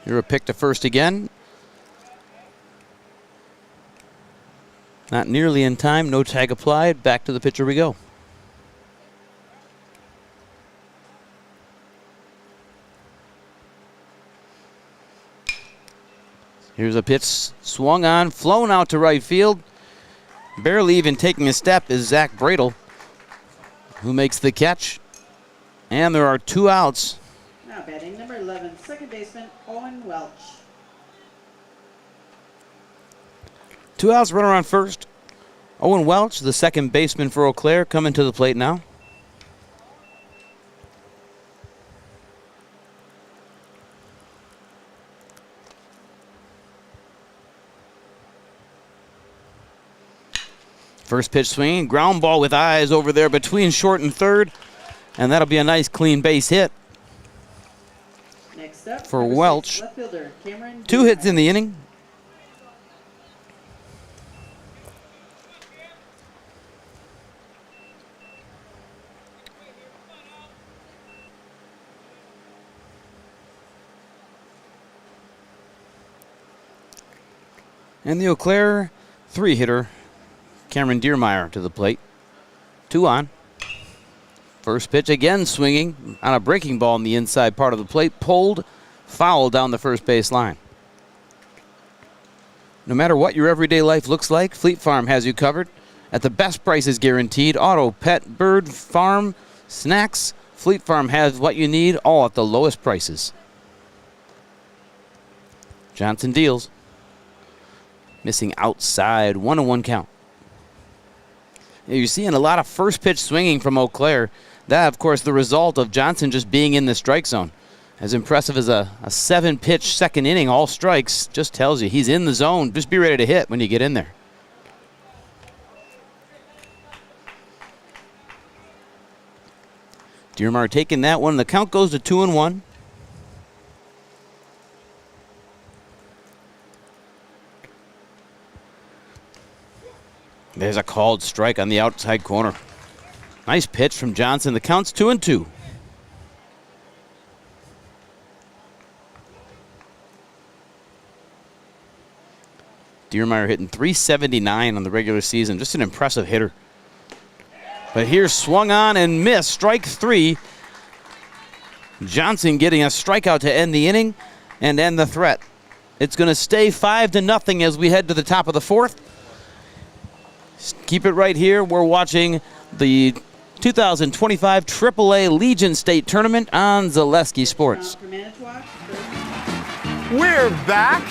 Speaker 1: Here a pick to first again. Not nearly in time, no tag applied. Back to the pitcher we go. Here's a pitch swung on, flown out to right field. Barely even taking a step is Zach Bradle, who makes the catch. And there are 2 outs.
Speaker 2: Now batting number 11, second baseman Owen Welch.
Speaker 1: 2 outs, runner on first. Owen Welch, the second baseman for Eau Claire, coming to the plate now. First pitch swinging, ground ball with eyes over there between short and third, and that'll be a nice clean base hit.
Speaker 2: Next up,
Speaker 1: for Welch.
Speaker 2: left fielder Cameron
Speaker 1: 2 hits in the inning. And the Eau Claire 3-hitter, Cameron Diermeyer, to the plate. 2 on. First pitch again swinging on a breaking ball in the inside part of the plate. Pulled, foul down the first base line. No matter what your everyday life looks like, Fleet Farm has you covered. At the best prices guaranteed. Auto, pet, bird, farm, snacks. Fleet Farm has what you need, all at the lowest prices. Johnson deals. Missing outside, 1-1 count. You're seeing a lot of first pitch swinging from Eau Claire. That, of course, the result of Johnson just being in the strike zone. As impressive as a 7-pitch second inning, all strikes, just tells you he's in the zone. Just be ready to hit when you get in there. Diermeyer taking that one. The count goes to 2-1. There's a called strike on the outside corner. Nice pitch from Johnson. The count's 2-2. Diermeyer hitting .379 on the regular season. Just an impressive hitter. But here's swung on and missed. Strike 3. Johnson getting a strikeout to end the inning and end the threat. It's going to stay 5-0 as we head to the top of the 4th. Keep it right here. We're watching the 2025 AAA Legion State Tournament on Zaleski Sports.
Speaker 16: We're back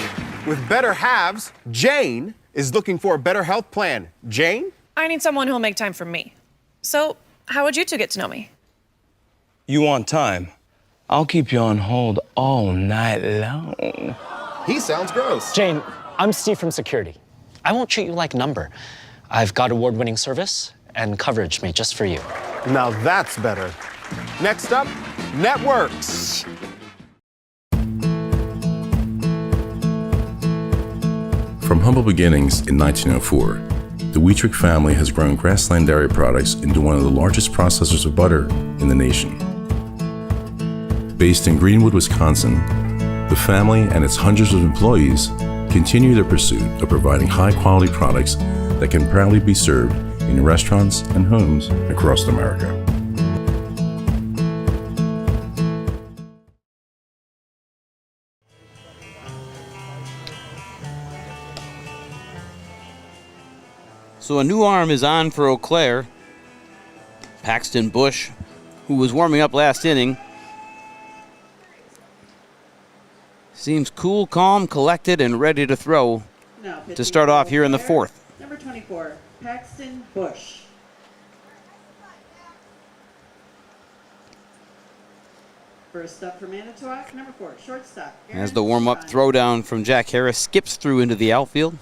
Speaker 16: with better halves. Jane is looking for a better health plan. Jane?
Speaker 17: I need someone who'll make time for me. So, how would you two get to know me?
Speaker 18: You want time? I'll keep you on hold all night long.
Speaker 16: He sounds gross.
Speaker 19: Jane, I'm Steve from security. I won't treat you like a number. I've got award-winning service and coverage made just for you.
Speaker 16: Now that's better. Next up, networks.
Speaker 20: From humble beginnings in 1904, the Wheatrick family has grown Grassland Dairy Products into one of the largest processors of butter in the nation. Based in Greenwood, Wisconsin, the family and its hundreds of employees continue their pursuit of providing high-quality products that can proudly be served in restaurants and homes across America.
Speaker 1: So a new arm is on for Eau Claire. Paxton Bush, who was warming up last inning, seems cool, calm, collected, and ready to throw to start off here in the 4th.
Speaker 2: Number 24, Paxton Bush. First up for Manitowoc, number 4, shortstop.
Speaker 1: As the warm-up throwdown from Jack Harris skips through into the outfield.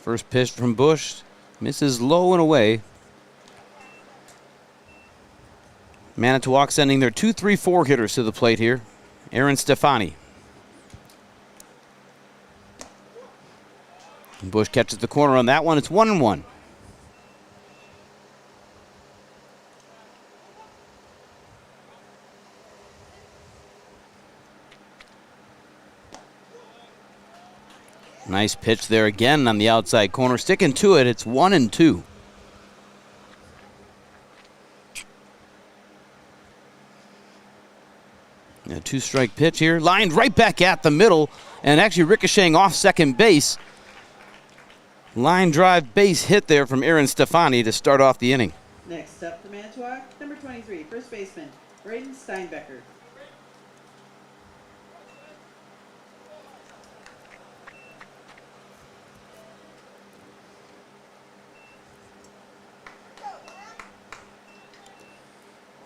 Speaker 1: First pitch from Bush, misses low and away. Manitowoc sending their 2-3-4 hitters to the plate here. Aaron Stefani. And Bush catches the corner on that one. It's 1-1. Nice pitch there again on the outside corner. Sticking to it, it's 1-2. A 2-strike pitch here. Lined right back at the middle and actually ricocheting off second base. Line drive base hit there from Aaron Stefani to start off the inning.
Speaker 2: Next up for Manitowoc, number 23, first baseman, Braden Steinbecker.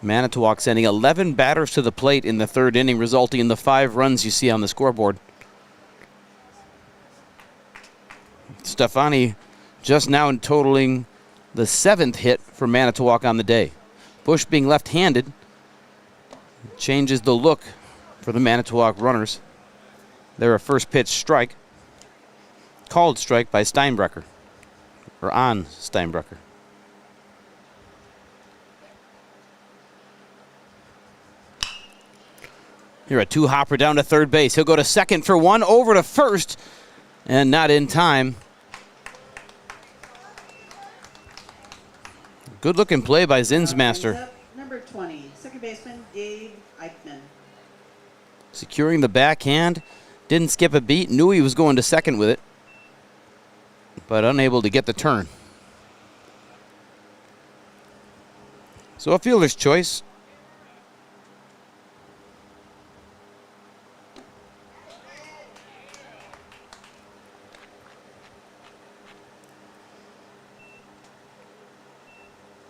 Speaker 1: Manitowoc sending 11 batters to the plate in the 3rd inning, resulting in the 5 runs you see on the scoreboard. Stefani just now totaling the 7th hit for Manitowoc on the day. Bush being left-handed changes the look for the Manitowoc runners. They're a first pitch strike. Called strike by Steinbrecher, or on Steinbrecher. Here a 2-hopper down to third base. He'll go to second for 1, over to first, and not in time. Good looking play by Zinsmaster.
Speaker 2: Number 20, second baseman, Gabe Eichmann.
Speaker 1: Securing the backhand. Didn't skip a beat. Knew he was going to second with it, but unable to get the turn. So a fielder's choice.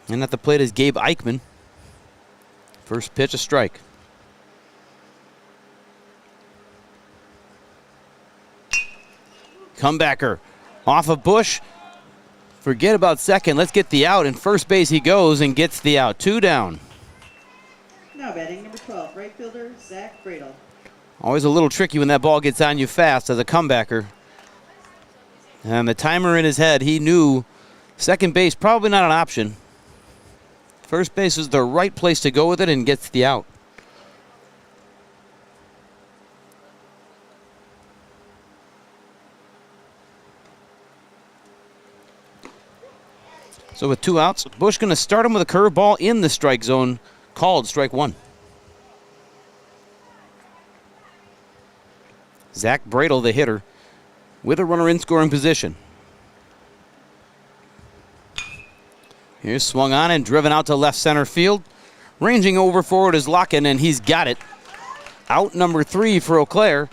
Speaker 1: And at the plate is Gabe Eichmann. First pitch, a strike. Comebacker off of Bush. Forget about second. Let's get the out. And first base he goes and gets the out. 2 down.
Speaker 2: Now batting number 12, right fielder, Zach Bradle.
Speaker 1: Always a little tricky when that ball gets on you fast as a comebacker. And the timer in his head, he knew second base probably not an option. First base is the right place to go with it and gets the out. So with 2 outs, Bush going to start him with a curveball in the strike zone, called strike 1. Zach Bradle, the hitter, with a runner in scoring position. Here's swung on and driven out to left center field. Ranging over forward is Locken, and he's got it. Out number 3 for Eau Claire.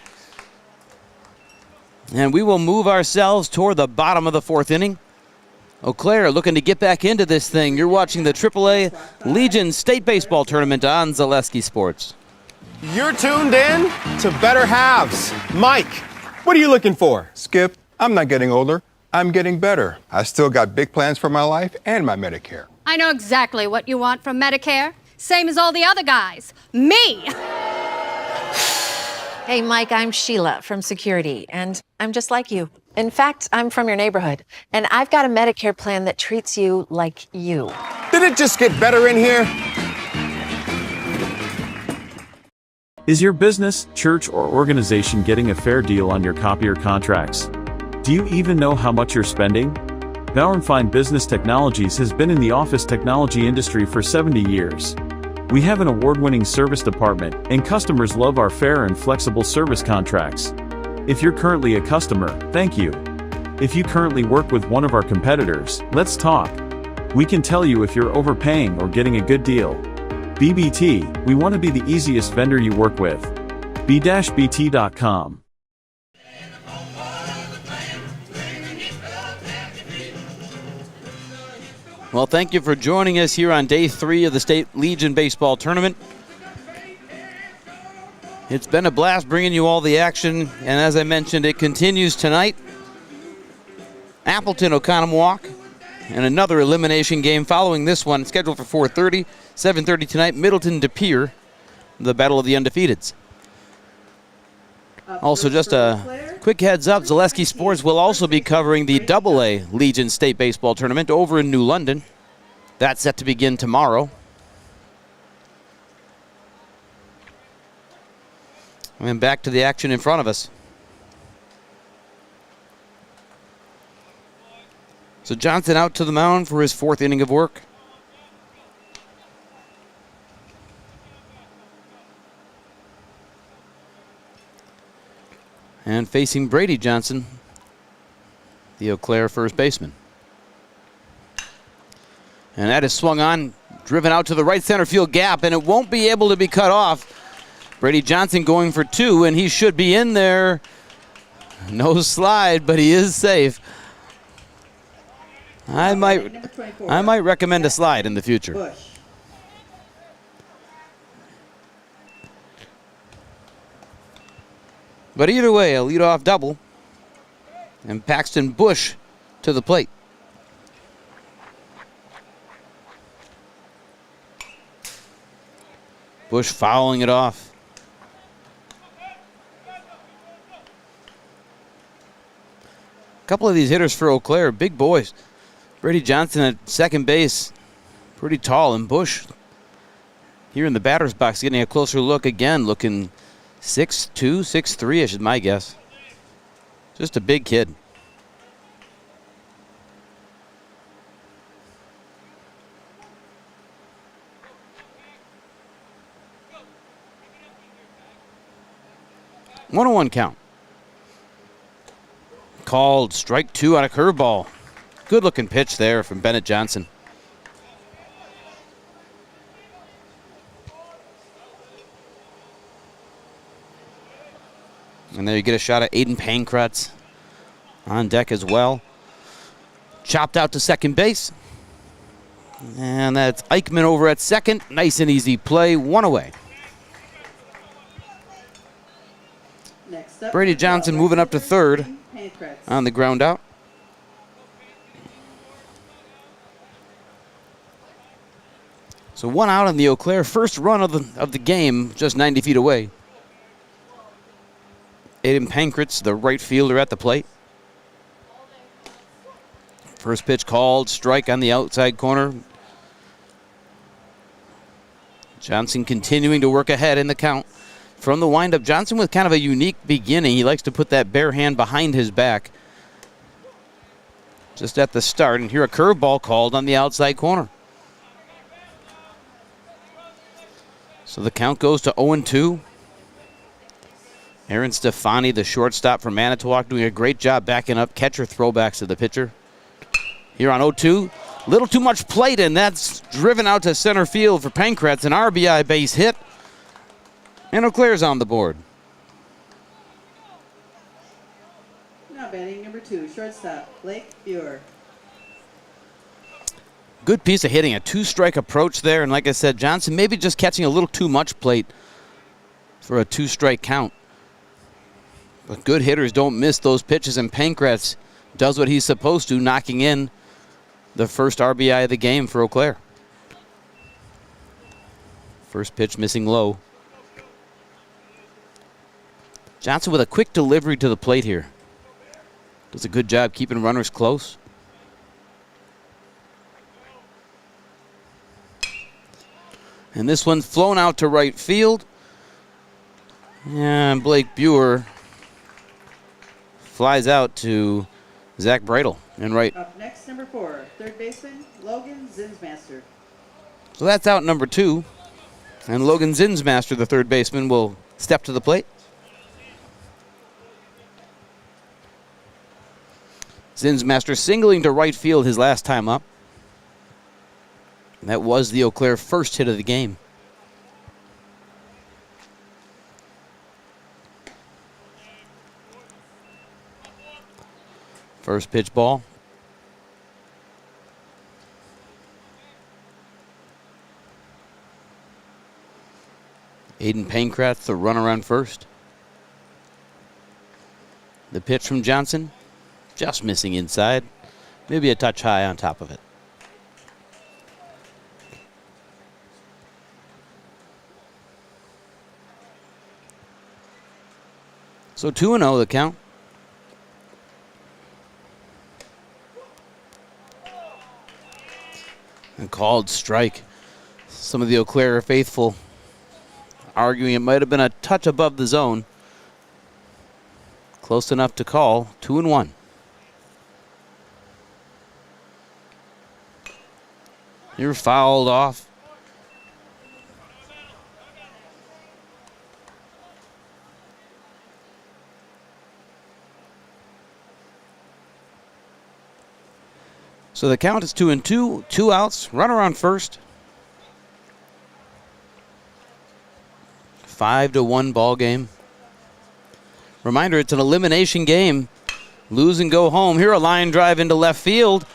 Speaker 1: And we will move ourselves toward the bottom of the 4th inning. Eau Claire looking to get back into this thing. You're watching the AAA Legion State Baseball Tournament on Zaleski Sports.
Speaker 16: You're tuned in to Better Halves. Mike, what are you looking for?
Speaker 21: Skip, I'm not getting older. I'm getting better. I still got big plans for my life and my Medicare.
Speaker 22: I know exactly what you want from Medicare. Same as all the other guys. Me!
Speaker 23: Hey, Mike, I'm Sheila from Security, and I'm just like you. In fact, I'm from your neighborhood, and I've got a Medicare plan that treats you like you.
Speaker 16: Did it just get better in here?
Speaker 24: Is your business, church, or organization getting a fair deal on your copier contracts? Do you even know how much you're spending? Bauer & Fine Business Technologies has been in the office technology industry for 70 years. We have an award-winning service department, and customers love our fair and flexible service contracts. If you're currently a customer, thank you. If you currently work with one of our competitors, let's talk. We can tell you if you're overpaying or getting a good deal. BBT, we want to be the easiest vendor you work with. b-bt.com.
Speaker 1: Well, thank you for joining us here on day 3 of the State Legion Baseball Tournament. It's been a blast bringing you all the action, and as I mentioned, it continues tonight. Appleton, Oconomowoc, and another elimination game following this one, scheduled for 4:30, 7:30 tonight, Middleton De Pere, the Battle of the Undefeateds. Also, just a quick heads up, Zaleski Sports will also be covering the AA Legion State Baseball Tournament over in New London. That's set to begin tomorrow. And back to the action in front of us. So Johnson out to the mound for his 4th inning of work. And facing Brady Johnson, the Eau Claire first baseman. And that is swung on, driven out to the right center field gap, and it won't be able to be cut off. Brady Johnson going for 2, and he should be in there. No slide, but he is safe. I might recommend a slide in the future.
Speaker 2: Bush.
Speaker 1: But either way, a leadoff double. And Paxton Bush to the plate. Bush fouling it off. A couple of these hitters for Eau Claire, big boys. Brady Johnson at second base, pretty tall, and Bush here in the batter's box getting a closer look again, looking 6'2", 6'3", is my guess. Just a big kid. One-on-one count. Called strike 2 on a curveball. Good looking pitch there from Bennett Johnson. And there you get a shot at Aiden Pankratz on deck as well. Chopped out to second base. And that's Eichmann over at second. Nice and easy play, 1 away. Brady Johnson moving up to third on the ground out. So 1 out on the Eau Claire first run of the game, just 90 feet away. Aiden Pankratz, the right fielder at the plate. First pitch called, strike on the outside corner. Johnson continuing to work ahead in the count. From the windup, Johnson with kind of a unique beginning. He likes to put that bare hand behind his back just at the start. And here a curveball called on the outside corner. So the count goes to 0-2. Aaron Stefani, the shortstop for Manitowoc, doing a great job backing up catcher throwbacks to the pitcher. Here on 0-2, little too much plate, and that's driven out to center field for Pankratz, an RBI base hit. And Eau Claire's on the board.
Speaker 2: Now batting number 2, shortstop, Blake Buer.
Speaker 1: Good piece of hitting, a 2-strike approach there, and like I said, Johnson maybe just catching a little too much plate for a 2-strike count. But good hitters don't miss those pitches, and Pankratz does what he's supposed to, knocking in the first RBI of the game for Eau Claire. First pitch missing low. Johnson with a quick delivery to the plate here. Does a good job keeping runners close. And this one's flown out to right field. And Blake Buer flies out to Zach Bradle in right.
Speaker 2: Up next, number 4, third baseman, Logan Zinsmaster.
Speaker 1: So that's out number 2. And Logan Zinsmaster, the third baseman, will step to the plate. Zinsmaster singling to right field his last time up. And that was the Eau Claire first hit of the game. First pitch ball. Aiden Pankratz, the runner on first. The pitch from Johnson, just missing inside. Maybe a touch high on top of it. So 2-0 the count. And called strike. Some of the Eau Claire faithful arguing it might have been a touch above the zone. Close enough to call. 2-1. You're fouled off. So the count is 2-2, 2 outs, runner on first. 5-1 ball game. Reminder, it's an elimination game. Lose and go home. Here a line drive into left field.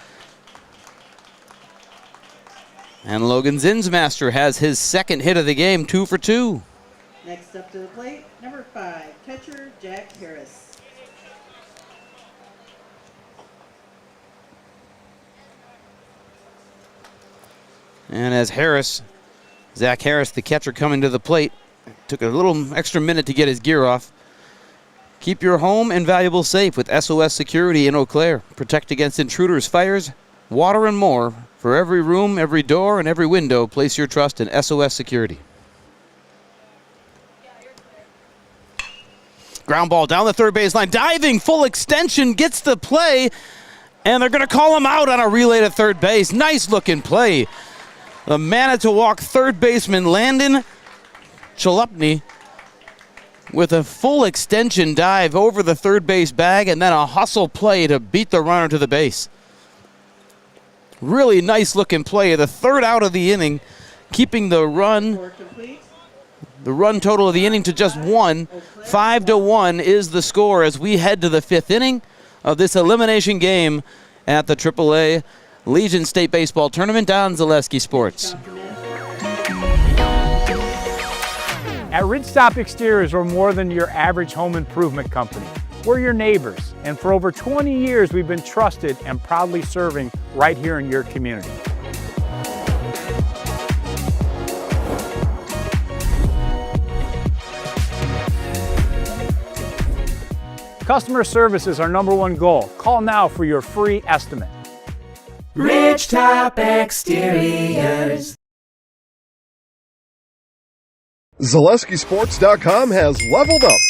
Speaker 1: And Logan Zinsmaster has his second hit of the game, 2 for 2.
Speaker 2: Next up to the plate, number 5, catcher Jack Harris.
Speaker 1: And as Zach Harris, the catcher, coming to the plate, took a little extra minute to get his gear off. Keep your home and valuables safe with SOS Security in Eau Claire. Protect against intruders, fires, water, and more. For every room, every door, and every window, place your trust in SOS Security. Ground ball down the third baseline. Diving, full extension, gets the play. And they're going to call him out on a relay to third base. Nice looking play. The Manitowoc third baseman, Landon Chalupny, with a full extension dive over the third base bag and then a hustle play to beat the runner to the base. Really nice looking play. The third out of the inning, keeping the run total of the inning to just 1. 5-1 is the score as we head to the 5th inning of this elimination game at the AAA Legion State Baseball Tournament on Zaleski Sports.
Speaker 3: At Ridgestop Exteriors, we're more than your average home improvement company. We're your neighbors, and for over 20 years, we've been trusted and proudly serving right here in your community. Customer service is our #1 goal. Call now for your free estimate.
Speaker 4: Ridgetop Exteriors.
Speaker 6: ZaleskiSports.com has leveled up.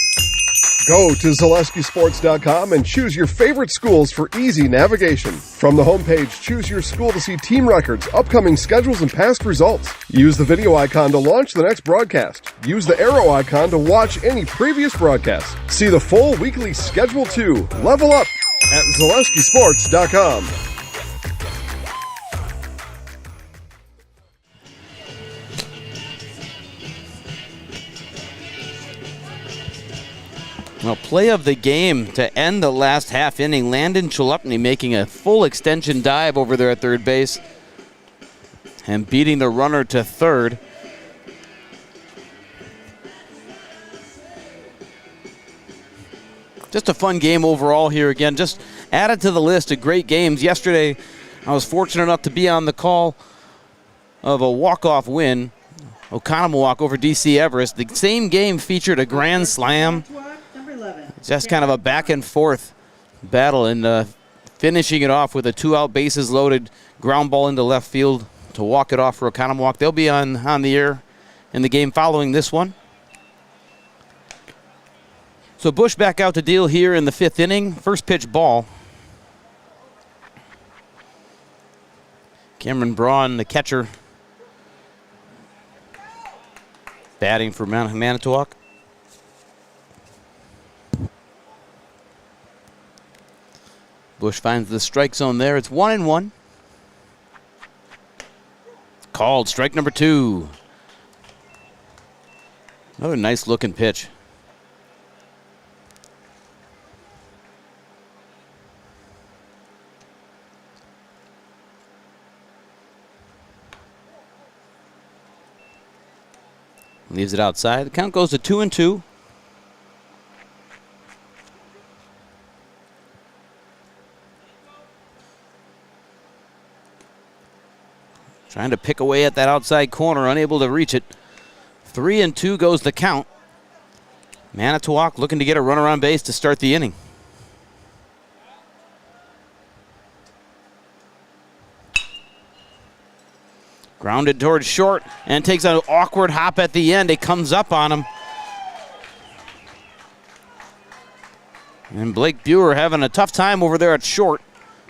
Speaker 6: Go to ZaleskiSports.com and choose your favorite schools for easy navigation. From the homepage, choose your school to see team records, upcoming schedules, and past results. Use the video icon to launch the next broadcast. Use the arrow icon to watch any previous broadcast. See the full weekly schedule too. Level up at ZaleskiSports.com.
Speaker 1: Well, play of the game to end the last half inning. Landon Chalupny making a full extension dive over there at third base and beating the runner to third. Just a fun game overall here again. Just added to the list of great games. Yesterday, I was fortunate enough to be on the call of a walk-off win, Oconomowoc over DC Everest. The same game featured a grand slam. Just kind of a back and forth battle, and finishing it off with a 2-out bases loaded ground ball into left field to walk it off for Oconomowoc. They'll be on the air in the game following this one. So Bush back out to deal here in the 5th inning. First pitch ball. Cameron Braun, the catcher, batting for Manitowoc. Bush finds the strike zone there. It's 1-1. Called strike number 2. Another nice looking pitch. Leaves it outside. The count goes to 2-2. Trying to pick away at that outside corner, unable to reach it. 3-2 goes the count. Manitowoc looking to get a runner on base to start the inning. Grounded towards short and takes an awkward hop at the end. It comes up on him. And Blake Buer having a tough time over there at short.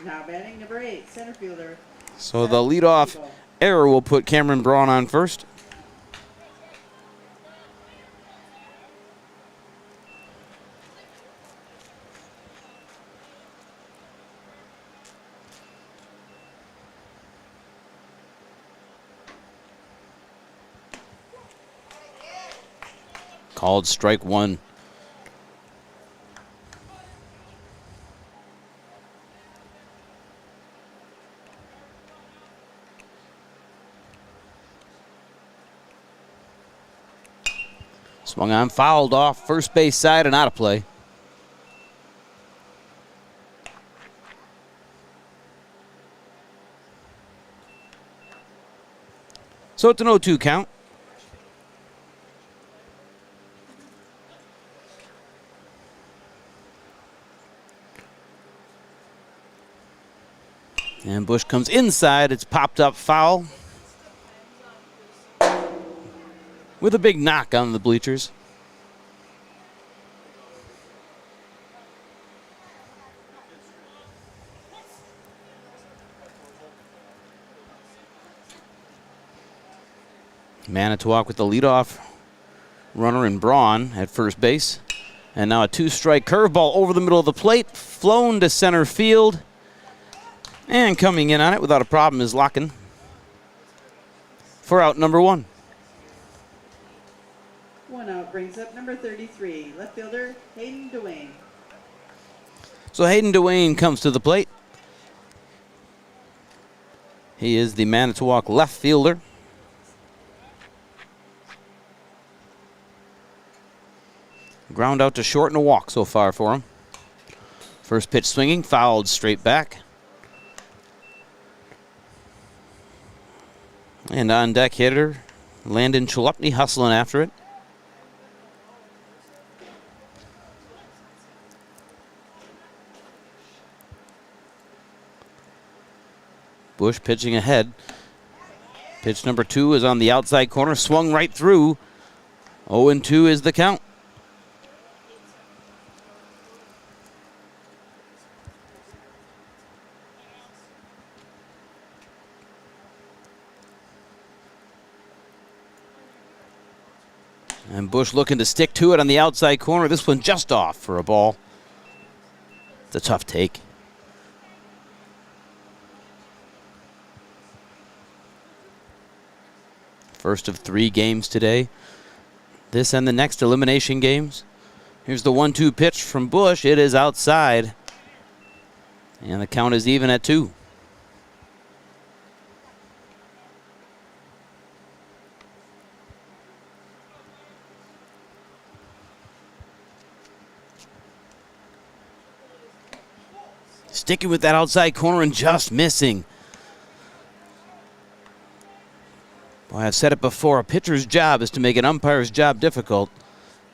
Speaker 2: Now batting number 8, center fielder.
Speaker 1: So the leadoff error will put Cameron Braun on first. Called strike 1. Swung on, fouled off, first base side and out of play. So it's an 0-2 count. And Bush comes inside. It's popped up foul with a big knock on the bleachers. Manitowoc with the leadoff runner in Braun at first base. And now a 2-strike curveball over the middle of the plate, flown to center field. And coming in on it without a problem is Locken for out number 1.
Speaker 2: 1 out brings up number 33, left fielder Hayden Dwayne.
Speaker 1: So Hayden Dwayne comes to the plate. He is the Manitowoc left fielder. Ground out to short and a walk so far for him. First pitch swinging, fouled straight back. And on deck hitter, Landon Chalupny hustling after it. Bush pitching ahead. Pitch number 2 is on the outside corner, swung right through. 0-2 is the count. And Bush looking to stick to it on the outside corner. This one just off for a ball. It's a tough take. First of 3 games today. This and the next elimination games. Here's the 1-2 pitch from Bush. It is outside. And the count is even at 2. Sticking with that outside corner and just missing. Boy, I've said it before, a pitcher's job is to make an umpire's job difficult.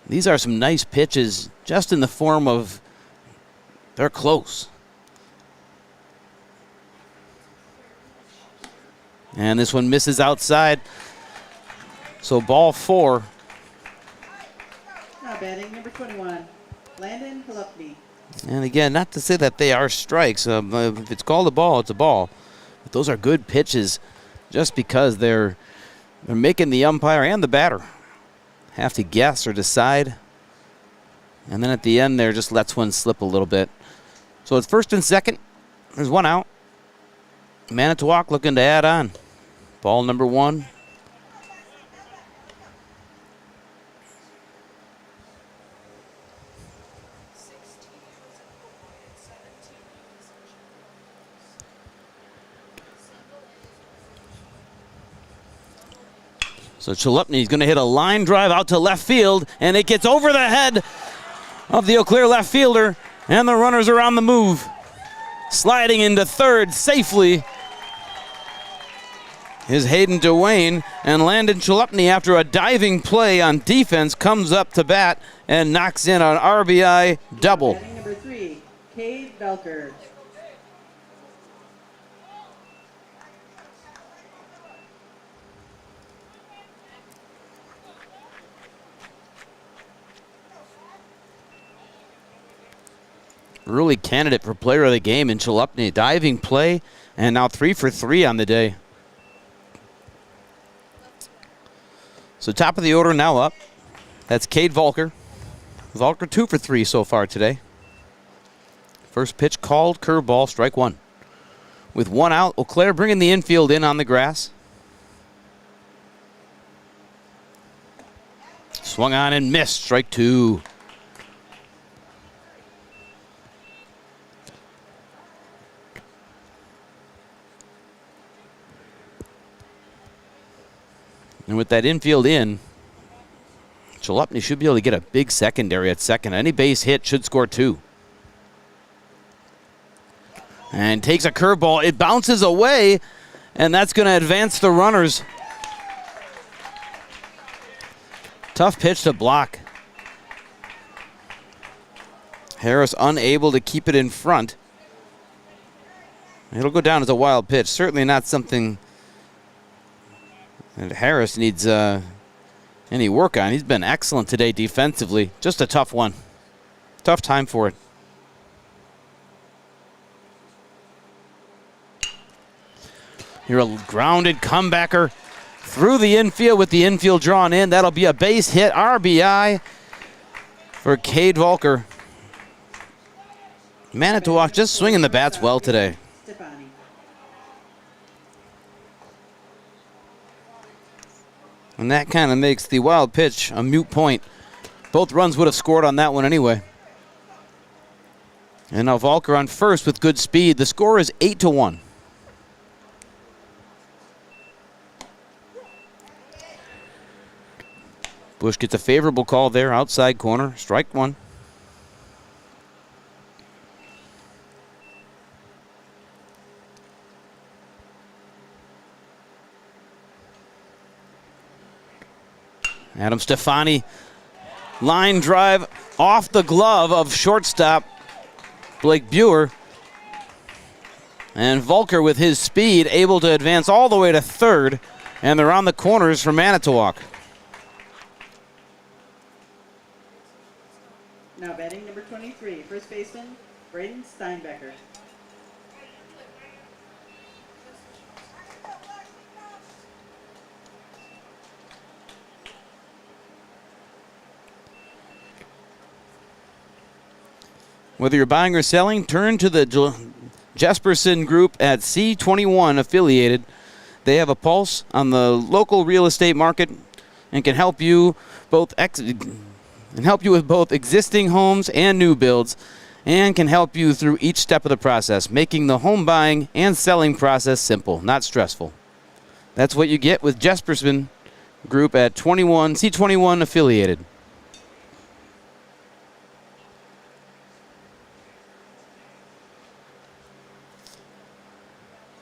Speaker 1: These are some nice pitches just in the form of they're close. And this one misses outside. So ball 4.
Speaker 2: Now batting number 21, Landon Halupny.
Speaker 1: And again, not to say that they are strikes. If it's called a ball, it's a ball. But those are good pitches just because they're making the umpire and the batter have to guess or decide. And then at the end there, just lets one slip a little bit. So it's first and second. There's one out. Manitowoc looking to add on. Ball number 1. So Chalupny's going to hit a line drive out to left field, and it gets over the head of the Eau Claire left fielder, and the runners are on the move. Sliding into third safely is Hayden Dwayne, and Landon Chalupny, after a diving play on defense, comes up to bat and knocks in an RBI double.
Speaker 2: Batting number 3, Cade Belker.
Speaker 1: Really candidate for player of the game in Chalupny. Diving play, and now 3 for 3 on the day. So top of the order now up. That's Cade Volker. Volker 2 for 3 so far today. First pitch called, curveball, strike 1. With 1 out, Eau Claire bringing the infield in on the grass. Swung on and missed, strike 2. And with that infield in, Chalupny should be able to get a big secondary at second. Any base hit should score 2. And takes a curveball. It bounces away, and that's going to advance the runners. Tough pitch to block. Harris unable to keep it in front. It'll go down as a wild pitch. Certainly not something and Harris needs any work on. He's been excellent today defensively. Just a tough one. Tough time for it. Here a grounded comebacker through the infield with the infield drawn in. That'll be a base hit RBI for Cade Volker. Manitowoc just swinging the bats well today. And that kind of makes the wild pitch a moot point. Both runs would have scored on that one anyway. And now Volker on first with good speed. The score is 8-1. Bush gets a favorable call there, outside corner, strike 1. Adam Stefani, line drive off the glove of shortstop Blake Buer. And Volker with his speed able to advance all the way to third. And they're on the corners for Manitowoc.
Speaker 2: Now batting number 23, first baseman, Braden Steinbecker.
Speaker 1: Whether you're buying or selling, turn to the Jesperson Group at C21 affiliated. They have a pulse on the local real estate market and can help you with both existing homes and new builds, and can help you through each step of the process, making the home buying and selling process simple, not stressful. That's what you get with Jesperson Group at C21 affiliated.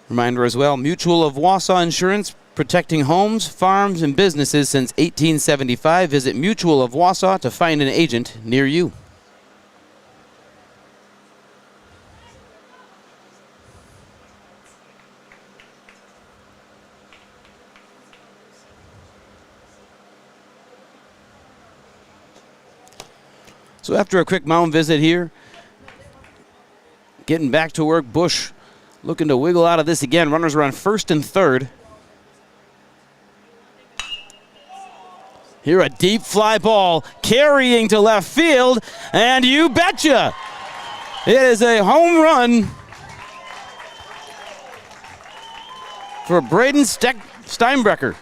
Speaker 1: Reminder as well, Mutual of Wausau Insurance, protecting homes, farms, and businesses since 1875. Visit Mutual of Wausau to find an agent near you. So after a quick mound visit here, getting back to work, Bush looking to wiggle out of this again. Runners are on first and third. Here a deep fly ball carrying to left field, and you betcha! It is a home run for Braden Steinbecker.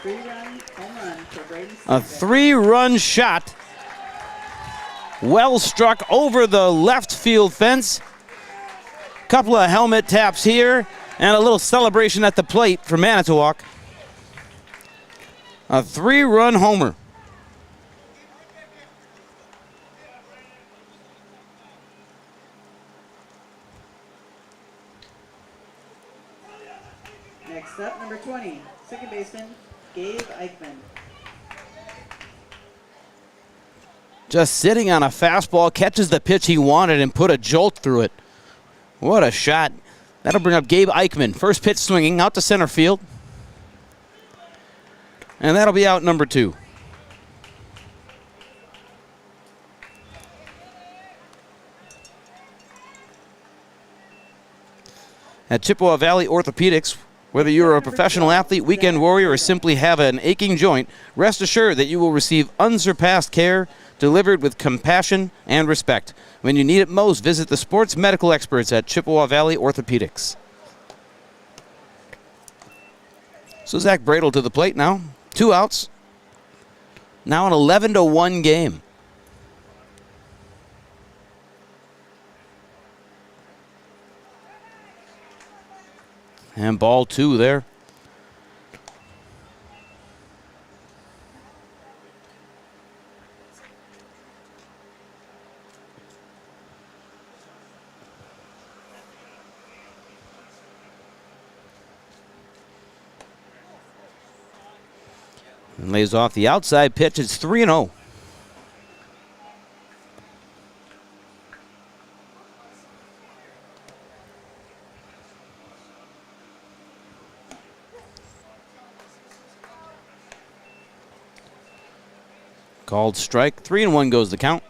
Speaker 2: Three-run home run for Braden Steinbecker.
Speaker 1: A three-run shot, well struck over the left field fence. Couple of helmet taps here, and a little celebration at the plate for Manitowoc. A three-run homer.
Speaker 2: Next up, number 20, second baseman, Gabe Eichmann.
Speaker 1: Just sitting on a fastball, catches the pitch he wanted and put a jolt through it. What a shot. That'll bring up Gabe Eichmann. First pitch swinging out to center field. And that'll be out number 2. At Chippewa Valley Orthopedics, whether you're a professional athlete, weekend warrior, or simply have an aching joint, rest assured that you will receive unsurpassed care delivered with compassion and respect. When you need it most, visit the sports medical experts at Chippewa Valley Orthopedics. So Zach Bradle to the plate now. 2 outs. Now an 11-1 game. And ball 2 there. And lays off the outside pitch. It's 3-0. Called strike. 3-1 goes the count.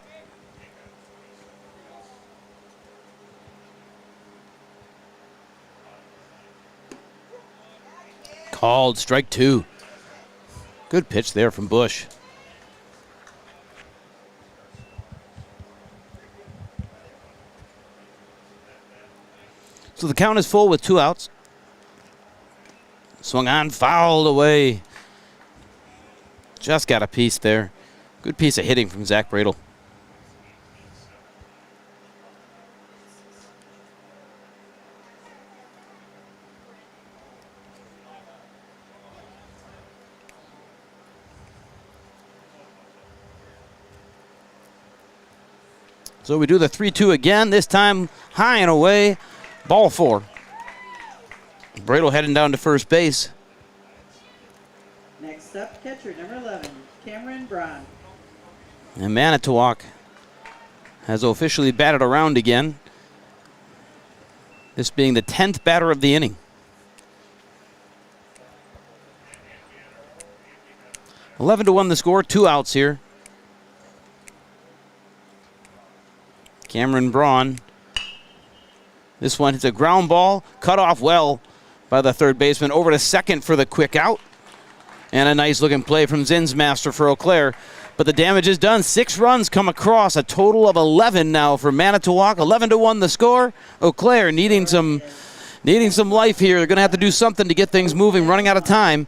Speaker 1: Called strike 2. Good pitch there from Bush. So the count is full with 2 outs. Swung on, fouled away. Just got a piece there. Good piece of hitting from Zach Bradle. So we do the 3-2 again, this time high and away. Ball 4. Bradle heading down to first base.
Speaker 2: Next up, catcher number 11, Cameron Braun.
Speaker 1: And Manitowoc has officially batted around again. This being the 10th batter of the inning. (11-1) the score, 2 outs here. Cameron Braun. This one hits a ground ball, cut off well by the third baseman. Over to second for the quick out. And a nice looking play from Zinsmaster for Eau Claire. But the damage is done. 6 runs come across, a total of 11 now for Manitowoc. 11-1 the score. Eau Claire needing some life here. They're going to have to do something to get things moving, running out of time.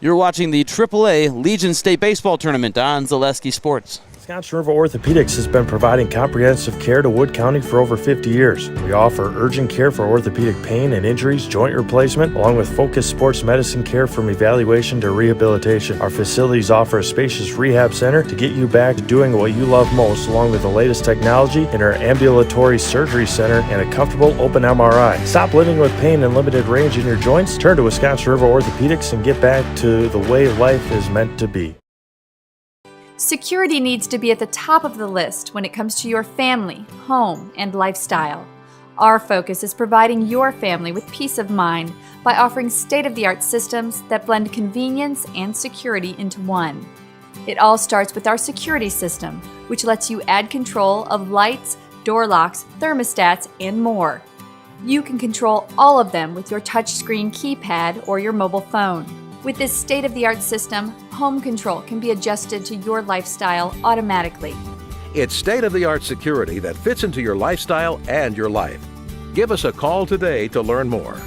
Speaker 1: You're watching the AAA Legion State Baseball Tournament on Zaleski Sports.
Speaker 5: Wisconsin River Orthopedics has been providing comprehensive care to Wood County for over 50 years. We offer urgent care for orthopedic pain and injuries, joint replacement, along with focused sports medicine care from evaluation to rehabilitation. Our facilities offer a spacious rehab center to get you back to doing what you love most, along with the latest technology in our ambulatory surgery center and a comfortable open MRI. Stop living with pain and limited range in your joints. Turn to Wisconsin River Orthopedics and get back to the way life is meant to be.
Speaker 8: Security needs to be at the top of the list when it comes to your family, home, and lifestyle. Our focus is providing your family with peace of mind by offering state-of-the-art systems that blend convenience and security into one. It all starts with our security system, which lets you add control of lights, door locks, thermostats, and more. You can control all of them with your touchscreen keypad or your mobile phone. With this state-of-the-art system, home control can be adjusted to your lifestyle automatically.
Speaker 9: It's state-of-the-art security that fits into your lifestyle and your life. Give us a call today to learn more.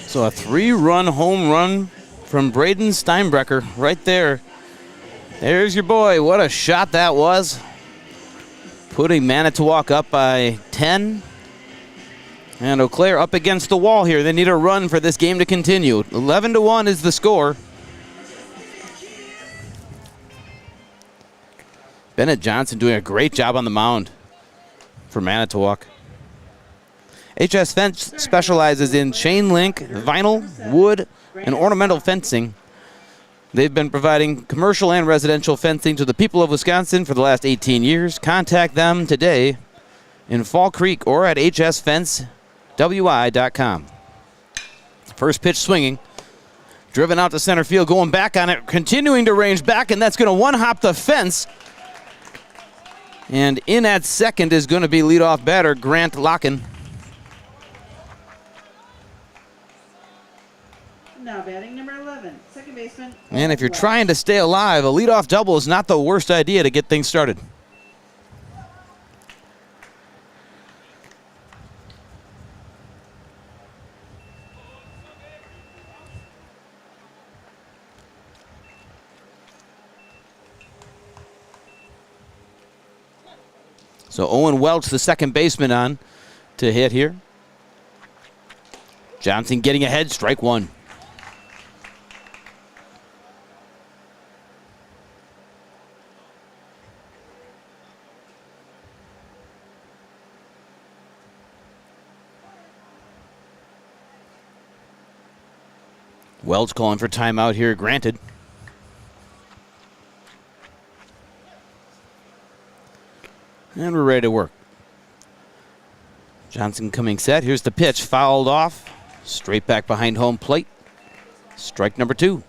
Speaker 1: So a 3-run home run from Braden Steinbrecher right there. There's your boy. What a shot that was. Putting Manitowoc up by 10. And Eau Claire up against the wall here. They need a run for this game to continue. 11-1 is the score. Bennett Johnson doing a great job on the mound for Manitowoc. HS Fence specializes in chain link, vinyl, wood, and ornamental fencing. They've been providing commercial and residential fencing to the people of Wisconsin for the last 18 years. Contact them today in Fall Creek or at hsfencewi.com. First pitch swinging. Driven out to center field, going back on it, continuing to range back, and that's going to one-hop the fence. And in at second is going to be leadoff batter Grant Locken.
Speaker 2: Now batting number 11, second baseman.
Speaker 1: And if you're trying to stay alive, a leadoff double is not the worst idea to get things started. So Owen Welch, the second baseman, on to hit here. Johnson getting ahead, strike one. Welch calling for timeout here, granted. And we're ready to work. Johnson coming set. Here's the pitch, fouled off. Straight back behind home plate. Strike number 2.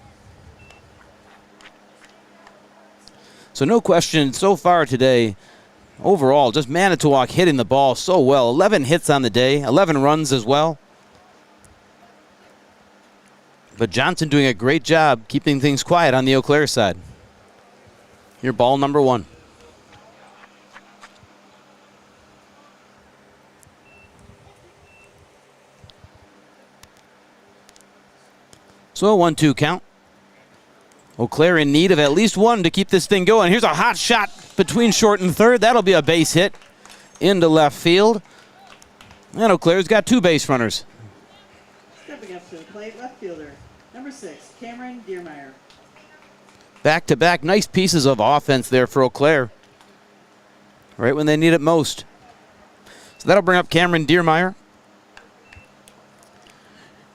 Speaker 1: So no question so far today, overall, just Manitowoc hitting the ball so well. 11 hits on the day, 11 runs as well. But Johnson doing a great job keeping things quiet on the Eau Claire side. Your ball number 1. So a 1-2 count. Eau Claire in need of at least one to keep this thing going. Here's a hot shot between short and third. That'll be a base hit into left field. And Eau Claire's got 2 base runners.
Speaker 2: Stepping up to the plate, left fielder, number 6, Cameron Diermeyer.
Speaker 1: Back-to-back nice pieces of offense there for Eau Claire. Right when they need it most. So that'll bring up Cameron Diermeyer.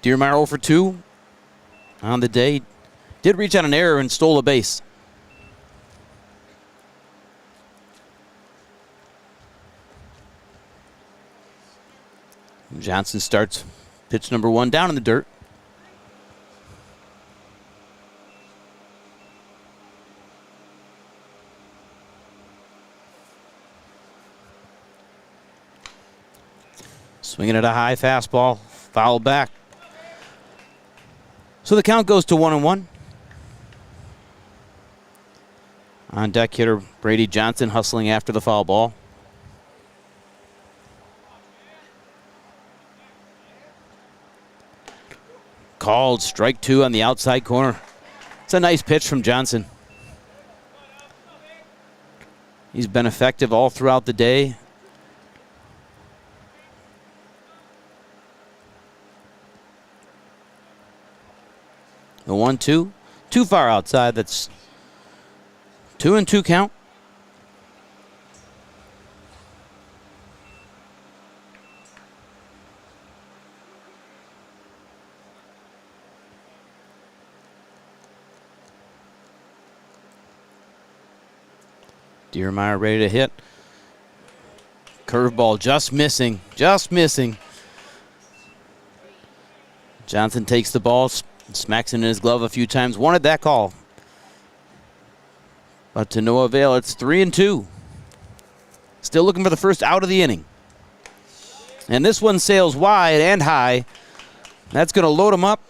Speaker 1: Diermeyer 0 for 2. On the day, did reach on an error and stole a base. Johnson starts pitch number 1 down in the dirt. Swinging at a high fastball, foul back. So the count goes to 1-1. On deck hitter Brady Johnson hustling after the foul ball. Called strike 2 on the outside corner. It's a nice pitch from Johnson. He's been effective all throughout the day. The 1-2, too far outside. That's 2-2 count. Diermeyer ready to hit. Curveball just missing, just missing. Johnson takes the ball, smacks it in his glove a few times. Wanted that call, but to no avail. It's 3-2. Still looking for the first out of the inning. And this one sails wide and high. That's going to load him up.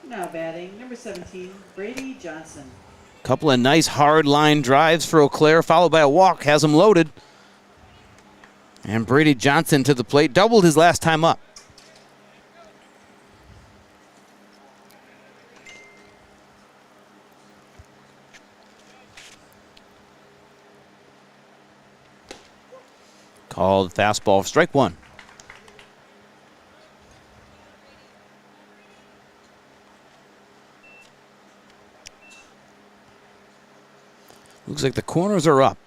Speaker 2: Now batting, number 17, Brady Johnson.
Speaker 1: Couple of nice hard line drives for Eau Claire, followed by a walk, has him loaded. And Brady Johnson to the plate, doubled his last time up. Called fastball, strike 1. Looks like the corners are up.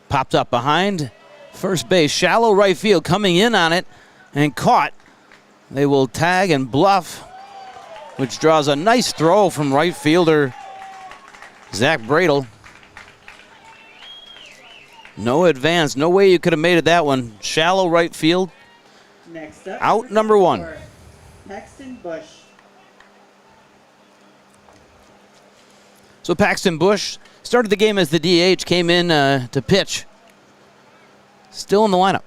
Speaker 1: Popped up behind first base, shallow right field, coming in on it and caught. They will tag and bluff, which draws a nice throw from right fielder Zach Bradle. No advance, no way you could have made it that one. Shallow right field.
Speaker 2: Next up,
Speaker 1: out number 1.
Speaker 2: Paxton Bush.
Speaker 1: So Paxton Bush started the game as the DH, came in to pitch. Still in the lineup.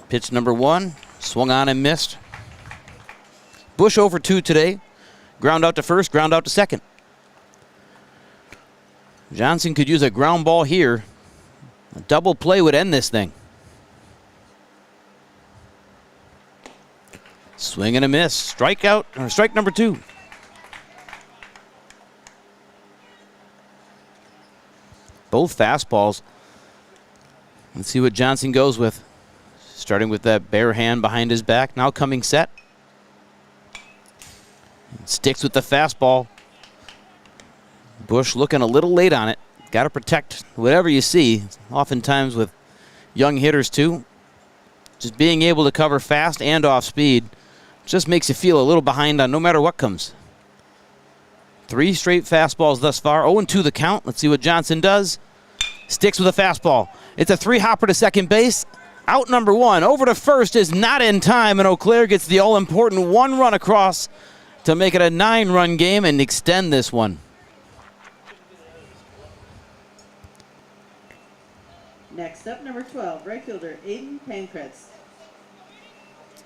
Speaker 1: Pitch number 1, swung on and missed. Bush over 2 today. Ground out to first, ground out to second. Johnson could use a ground ball here. A double play would end this thing. Swing and a miss. Strikeout, or strike number 2. Both fastballs. Let's see what Johnson goes with. Starting with that bare hand behind his back. Now coming set. Sticks with the fastball. Bush looking a little late on it. Got to protect whatever you see. Oftentimes with young hitters too. Just being able to cover fast and off speed just makes you feel a little behind on no matter what comes. 3 straight fastballs thus far. 0-2 the count. Let's see what Johnson does. Sticks with a fastball. It's a 3-hopper to second base. Out number 1. Over to first is not in time, and Eau Claire gets the all-important 1 run across to make it a 9-run game and extend this one.
Speaker 2: Next up, number 12, right fielder Aiden Pancratz.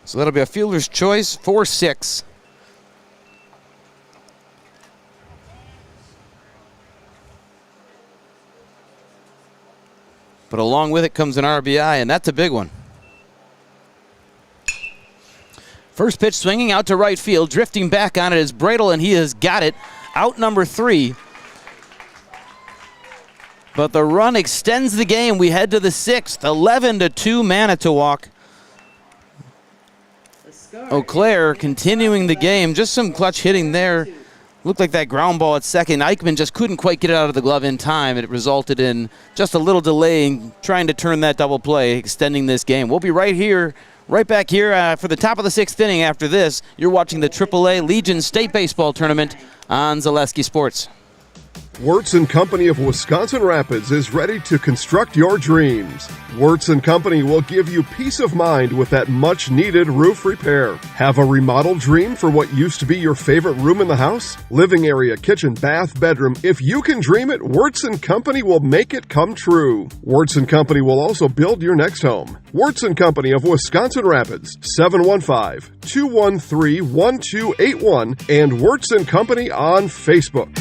Speaker 1: So that'll be a fielder's choice, 4-6. But along with it comes an RBI, and that's a big one. First pitch swinging out to right field, drifting back on it is Bradle, and he has got it. Out number 3. But the run extends the game. We head to the 6th, 11-2 Manitowoc. Eau Claire continuing the game. Just some clutch hitting there. Looked like that ground ball at second. Eichmann just couldn't quite get it out of the glove in time. It resulted in just a little delay in trying to turn that double play, extending this game. We'll be right back here for the top of the 6th inning after this. You're watching the AAA Legion State Baseball Tournament on Zaleski Sports.
Speaker 6: Wirtz & Company of Wisconsin Rapids is ready to construct your dreams. Wirtz & Company will give you peace of mind with that much-needed roof repair. Have a remodel dream for what used to be your favorite room in the house? Living area, kitchen, bath, bedroom. If you can dream it, Wirtz & Company will make it come true. Wirtz & Company will also build your next home. Wirtz & Company of Wisconsin Rapids, 715-213-1281, and Wirtz & Company on Facebook.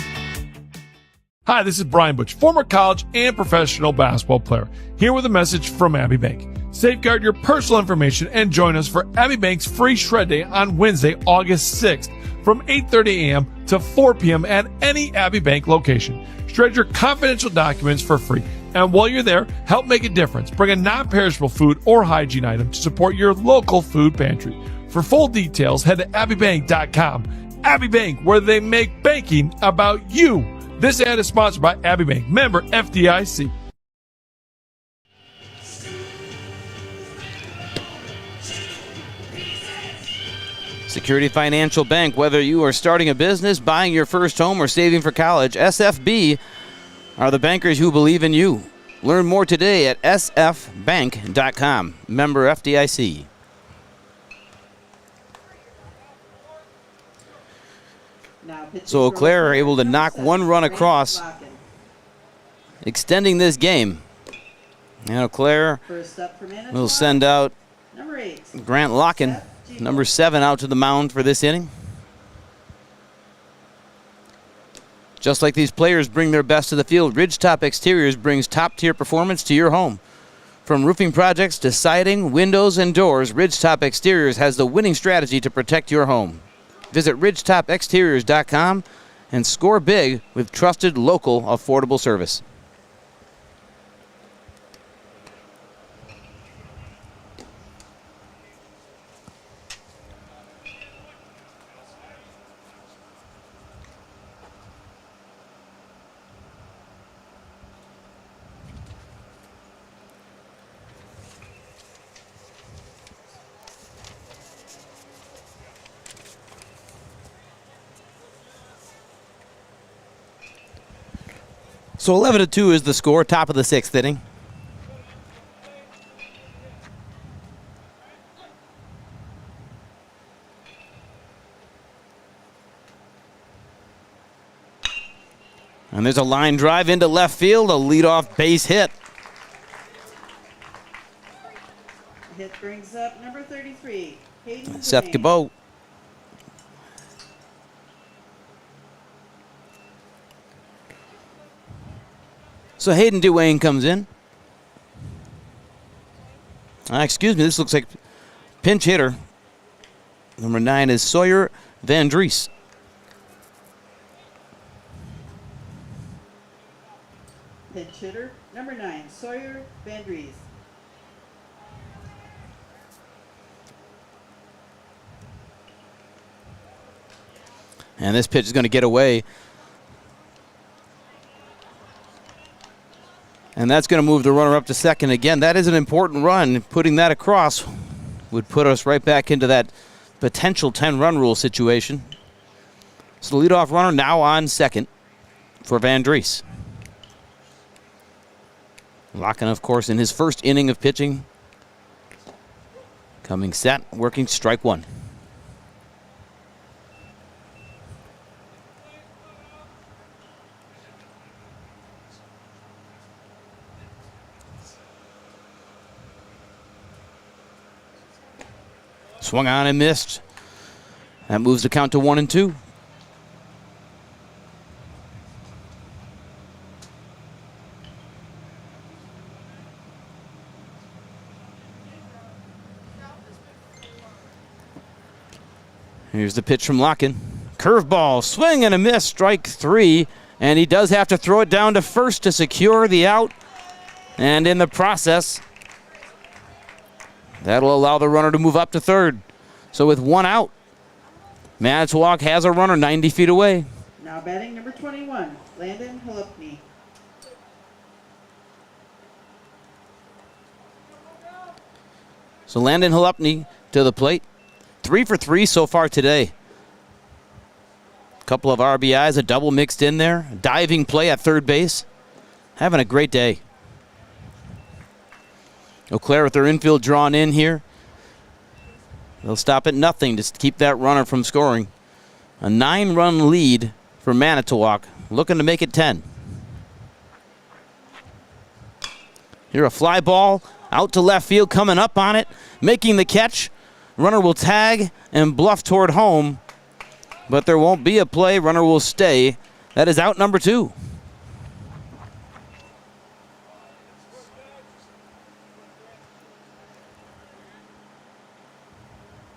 Speaker 7: Hi, this is Brian Butch, former college and professional basketball player, here with a message from Abbey Bank. Safeguard your personal information and join us for Abbey Bank's free shred day on Wednesday, August 6th from 8:30 a.m. to 4 p.m. at any Abbey Bank location. Shred your confidential documents for free. And while you're there, help make a difference. Bring a non-perishable food or hygiene item to support your local food pantry. For full details, head to abbeybank.com. Abbey Bank, where they make banking about you. This ad is sponsored by Abbey Bank, member FDIC.
Speaker 1: Security Financial Bank, whether you are starting a business, buying your first home, or saving for college, SFB are the bankers who believe in you. Learn more today at sfbank.com, member FDIC. So Eau Claire are able to knock one run across, extending this game. And Eau Claire will send out Grant Locken, number 7, out to the mound for this inning. Just like these players bring their best to the field, Ridgetop Exteriors brings top-tier performance to your home. From roofing projects to siding, windows, and doors, Ridgetop Exteriors has the winning strategy to protect your home. Visit ridgetopexteriors.com and score big with trusted, local, affordable service. So 11-2 is the score, top of the 6th inning. And there's a line drive into left field, a leadoff base hit.
Speaker 2: Hit brings up number 33, Hayden
Speaker 1: Seth
Speaker 2: Dwayne.
Speaker 1: Cabot. So Hayden Dwayne comes in. Excuse me, this looks like pinch hitter. Number 9 is Sawyer Van Dries.
Speaker 2: Pinch hitter, number 9, Sawyer Van Dries.
Speaker 1: And this pitch is going to get away. And that's going to move the runner up to second again. That is an important run. Putting that across would put us right back into that potential 10-run rule situation. So the leadoff runner now on second for Van Dries. Locken, of course, in his first inning of pitching. Coming set, working strike one. Swung on and missed. That moves the count to 1-2. Here's the pitch from Locken. Curveball, swing and a miss, strike 3. And he does have to throw it down to first to secure the out. And in the process, that'll allow the runner to move up to third. So with one out, Manitowoc has a runner 90 feet away.
Speaker 2: Now batting number 21, Landon Halupny.
Speaker 1: So Landon Halupny to the plate. 3 for 3 so far today. Couple of RBIs, a double mixed in there. A diving play at third base. Having a great day. Eau Claire with their infield drawn in here. They'll stop at nothing to keep that runner from scoring. A 9-run lead for Manitowoc, looking to make it 10. Here a fly ball out to left field, coming up on it, making the catch. Runner will tag and bluff toward home, but there won't be a play. Runner will stay. That is out number 2.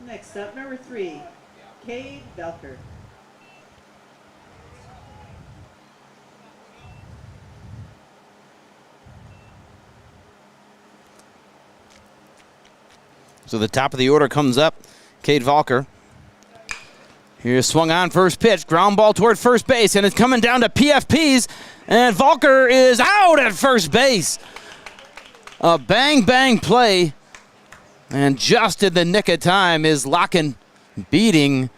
Speaker 2: Next up, number 3, Cade Velker.
Speaker 1: So the top of the order comes up, Cade Volker. Here's swung on first pitch, ground ball toward first base, and it's coming down to PFPs, and Volker is out at first base. A bang play, and just in the nick of time is Locken beating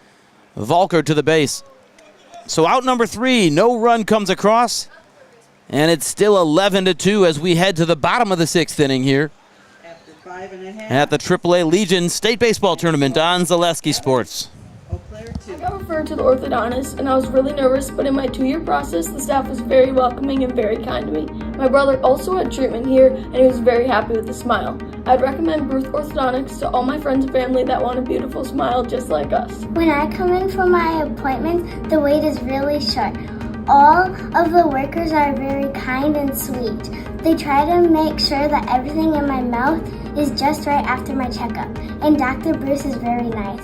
Speaker 1: Volker to the base. So out number 3, no run comes across, and it's still 11-2 as we head to the bottom of the 6th inning here at the AAA Legion State Baseball Tournament on Zaleski Sports.
Speaker 10: I got referred to the orthodontist, and I was really nervous, but in my 2-year process, the staff was very welcoming and very kind to me. My brother also had treatment here, and he was very happy with the smile. I'd recommend Bruce Orthodontics to all my friends and family that want a beautiful smile just like us.
Speaker 11: When I come in for my appointment, the wait is really short. All of the workers are very kind and sweet. They try to make sure that everything in my mouth is just right after my checkup, and Dr. Bruce is very nice.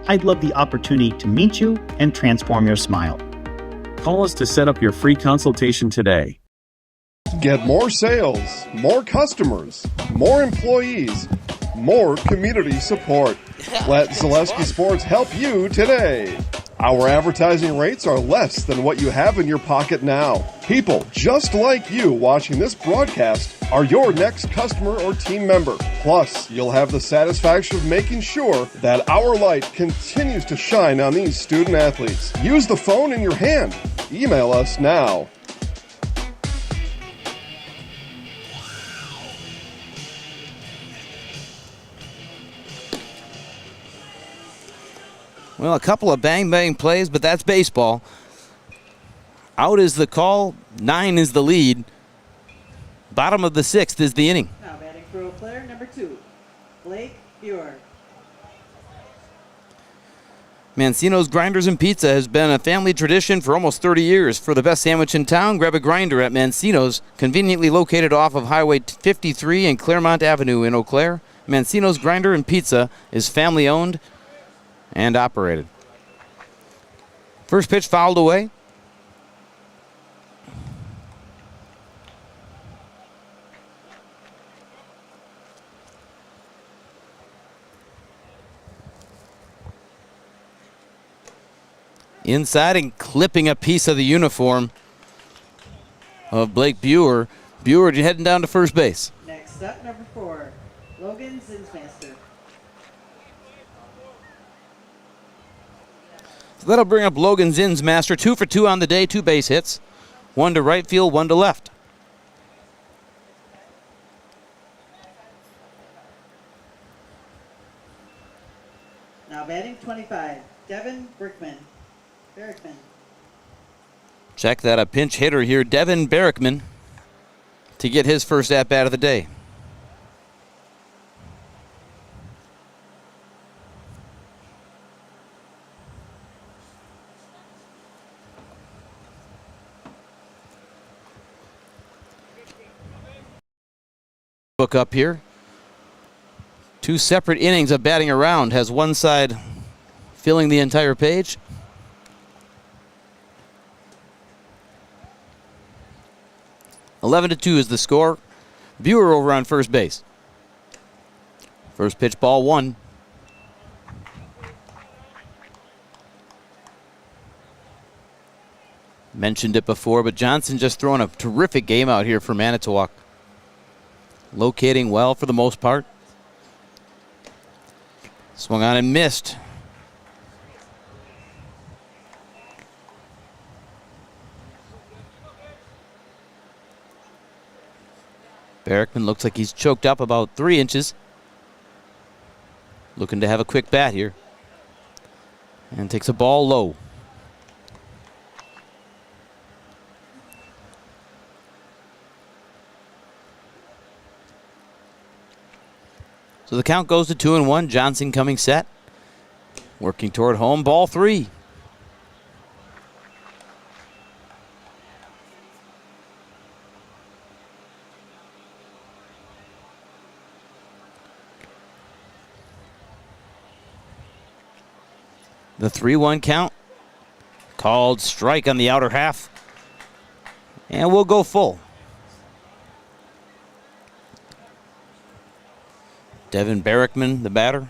Speaker 12: I'd love the opportunity to meet you and transform your smile.
Speaker 24: Call us to set up your free consultation today.
Speaker 6: Get more sales, more customers, more employees, more community support. Let Zaleski Sports help you today. Our advertising rates are less than what you have in your pocket now. People just like you watching this broadcast are your next customer or team member. Plus, you'll have the satisfaction of making sure that our light continues to shine on these student athletes. Use the phone in your hand. Email us now.
Speaker 1: Well, a couple of bang plays, but that's baseball. Out is the call, 9 is the lead. Bottom of the 6th is the inning.
Speaker 2: Now batting for Eau Claire, number 2, Blake Buer.
Speaker 1: Mancino's Grinders and Pizza has been a family tradition for almost 30 years. For the best sandwich in town, grab a grinder at Mancino's, conveniently located off of Highway 53 and Claremont Avenue in Eau Claire. Mancino's Grinder and Pizza is family owned and operated. First pitch fouled away. Inside and clipping a piece of the uniform of Blake Buer. Buer heading down to first base.
Speaker 2: Next up, number 4, Logan Zinsmaster.
Speaker 1: So that'll bring up Logan Zinsmaster, 2 for 2 on the day, 2 base hits. 1 to right field, 1 to left.
Speaker 2: Now batting 25, Devin Berkman.
Speaker 1: Check that, a pinch hitter here, Devin Barrickman, to get his first at-bat of the day. Book up here. 2 separate innings of batting around, has one side filling the entire page. (11-2) is the score. Buer over on first base. First pitch, ball 1. Mentioned it before, but Johnson just throwing a terrific game out here for Manitowoc. Locating well for the most part. Swung on and missed. Barrickman looks like he's choked up about 3 inches. Looking to have a quick bat here. And takes a ball low. So the count goes to 2-1. Johnson coming set. Working toward home. Ball 3. The 3-1 count. Called strike on the outer half. And we'll go full. Devin Barrickman, the batter.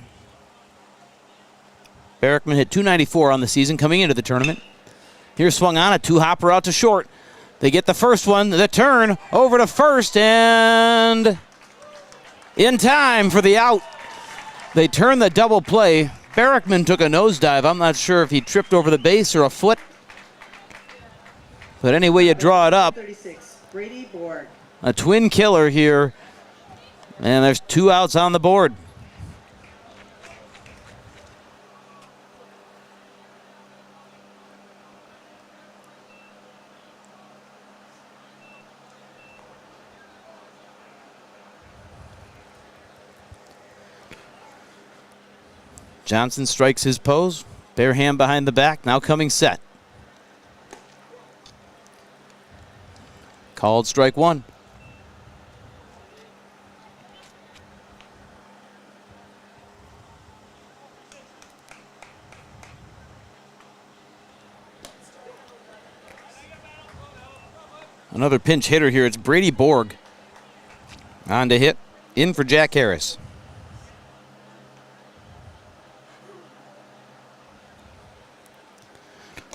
Speaker 1: Barrickman hit .294 on the season coming into the tournament. Here's swung on, a 2-hopper out to short. They get the first one, the turn over to first, and in time for the out. They turn the double play. Barrickman took a nosedive. I'm not sure if he tripped over the base or a foot. But any way you draw it up, a twin killer here. And there's 2 outs on the board. Johnson strikes his pose. Bare hand behind the back, now coming set. Called strike 1. Another pinch hitter here. It's Brady Borg. On to hit. In for Jack Harris.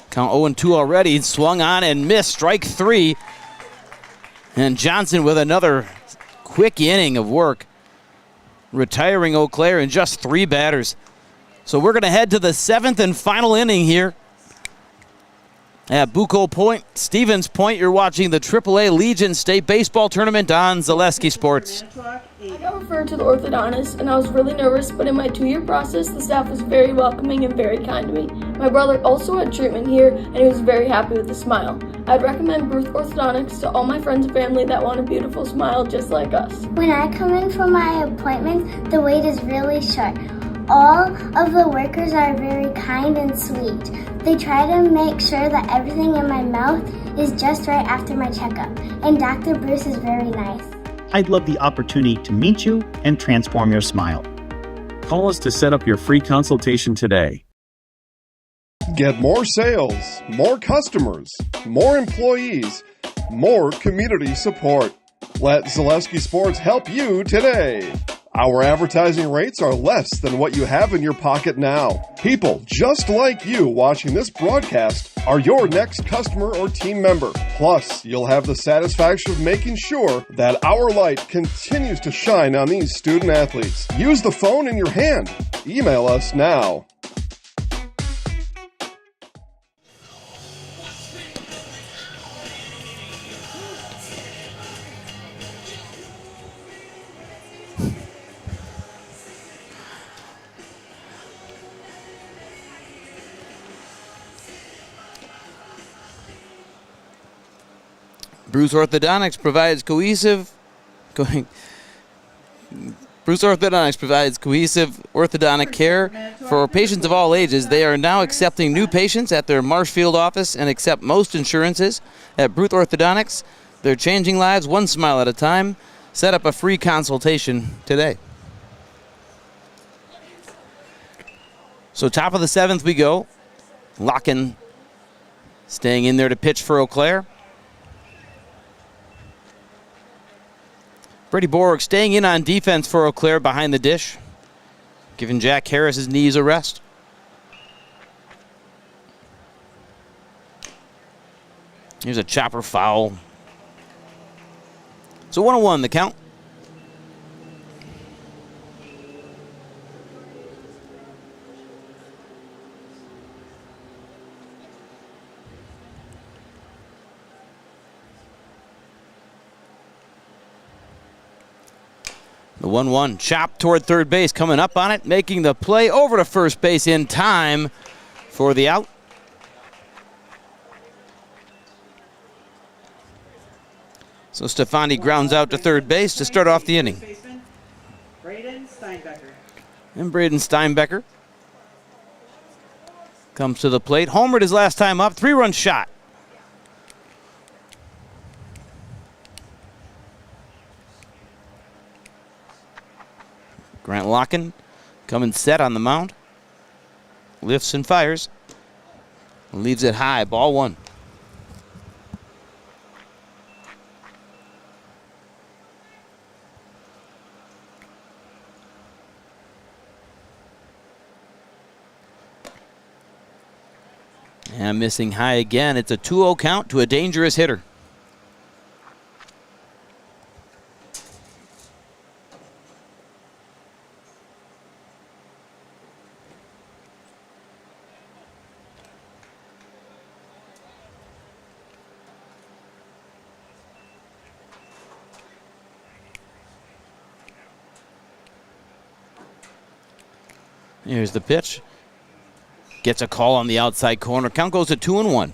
Speaker 1: Count 0-2 already. Swung on and missed. Strike 3. And Johnson with another quick inning of work. Retiring Eau Claire in just 3 batters. So we're going to head to the 7th and final inning here. At Bucco Point, Stevens Point, you're watching the AAA Legion State Baseball Tournament on Zaleski Sports.
Speaker 10: I got referred to the orthodontist, and I was really nervous, but in my 2-year process, the staff was very welcoming and very kind to me. My brother also had treatment here, and he was very happy with the smile. I'd recommend Bruce Orthodontics to all my friends and family that want a beautiful smile just like us.
Speaker 11: When I come in for my appointment, the wait is really short. All of the workers are very kind and sweet. They try to make sure that everything in my mouth is just right after my checkup. And Dr. Bruce is very nice.
Speaker 12: I'd love the opportunity to meet you and transform your smile.
Speaker 24: Call us to set up your free consultation today.
Speaker 6: Get more sales, more customers, more employees, more community support. Let Zaleski Sports help you today. Our advertising rates are less than what you have in your pocket now. People just like you watching this broadcast are your next customer or team member. Plus, you'll have the satisfaction of making sure that our light continues to shine on these student athletes. Use the phone in your hand. Email us now.
Speaker 1: Bruce Orthodontics provides cohesive orthodontic care for patients of all ages. They are now accepting new patients at their Marshfield office and accept most insurances. At Bruce Orthodontics, they're changing lives one smile at a time. Set up a free consultation today. So top of the 7th we go. Locken staying in there to pitch for Eau Claire. Brady Borg staying in on defense for Eau Claire behind the dish, giving Jack Harris's knees a rest. Here's a chopper foul. So 1-1 the count. The 1-1 chop toward third base, coming up on it, making the play over to first base in time for the out. So Stefani grounds out to third base to start off the inning. And Braden Steinbecker comes to the plate. Homered his last time up, 3-run shot. Grant Locken coming set on the mound. Lifts and fires. Leaves it high, ball 1. And missing high again. It's a 2-0 count to a dangerous hitter. Here's the pitch. Gets a call on the outside corner. Count goes to 2-1.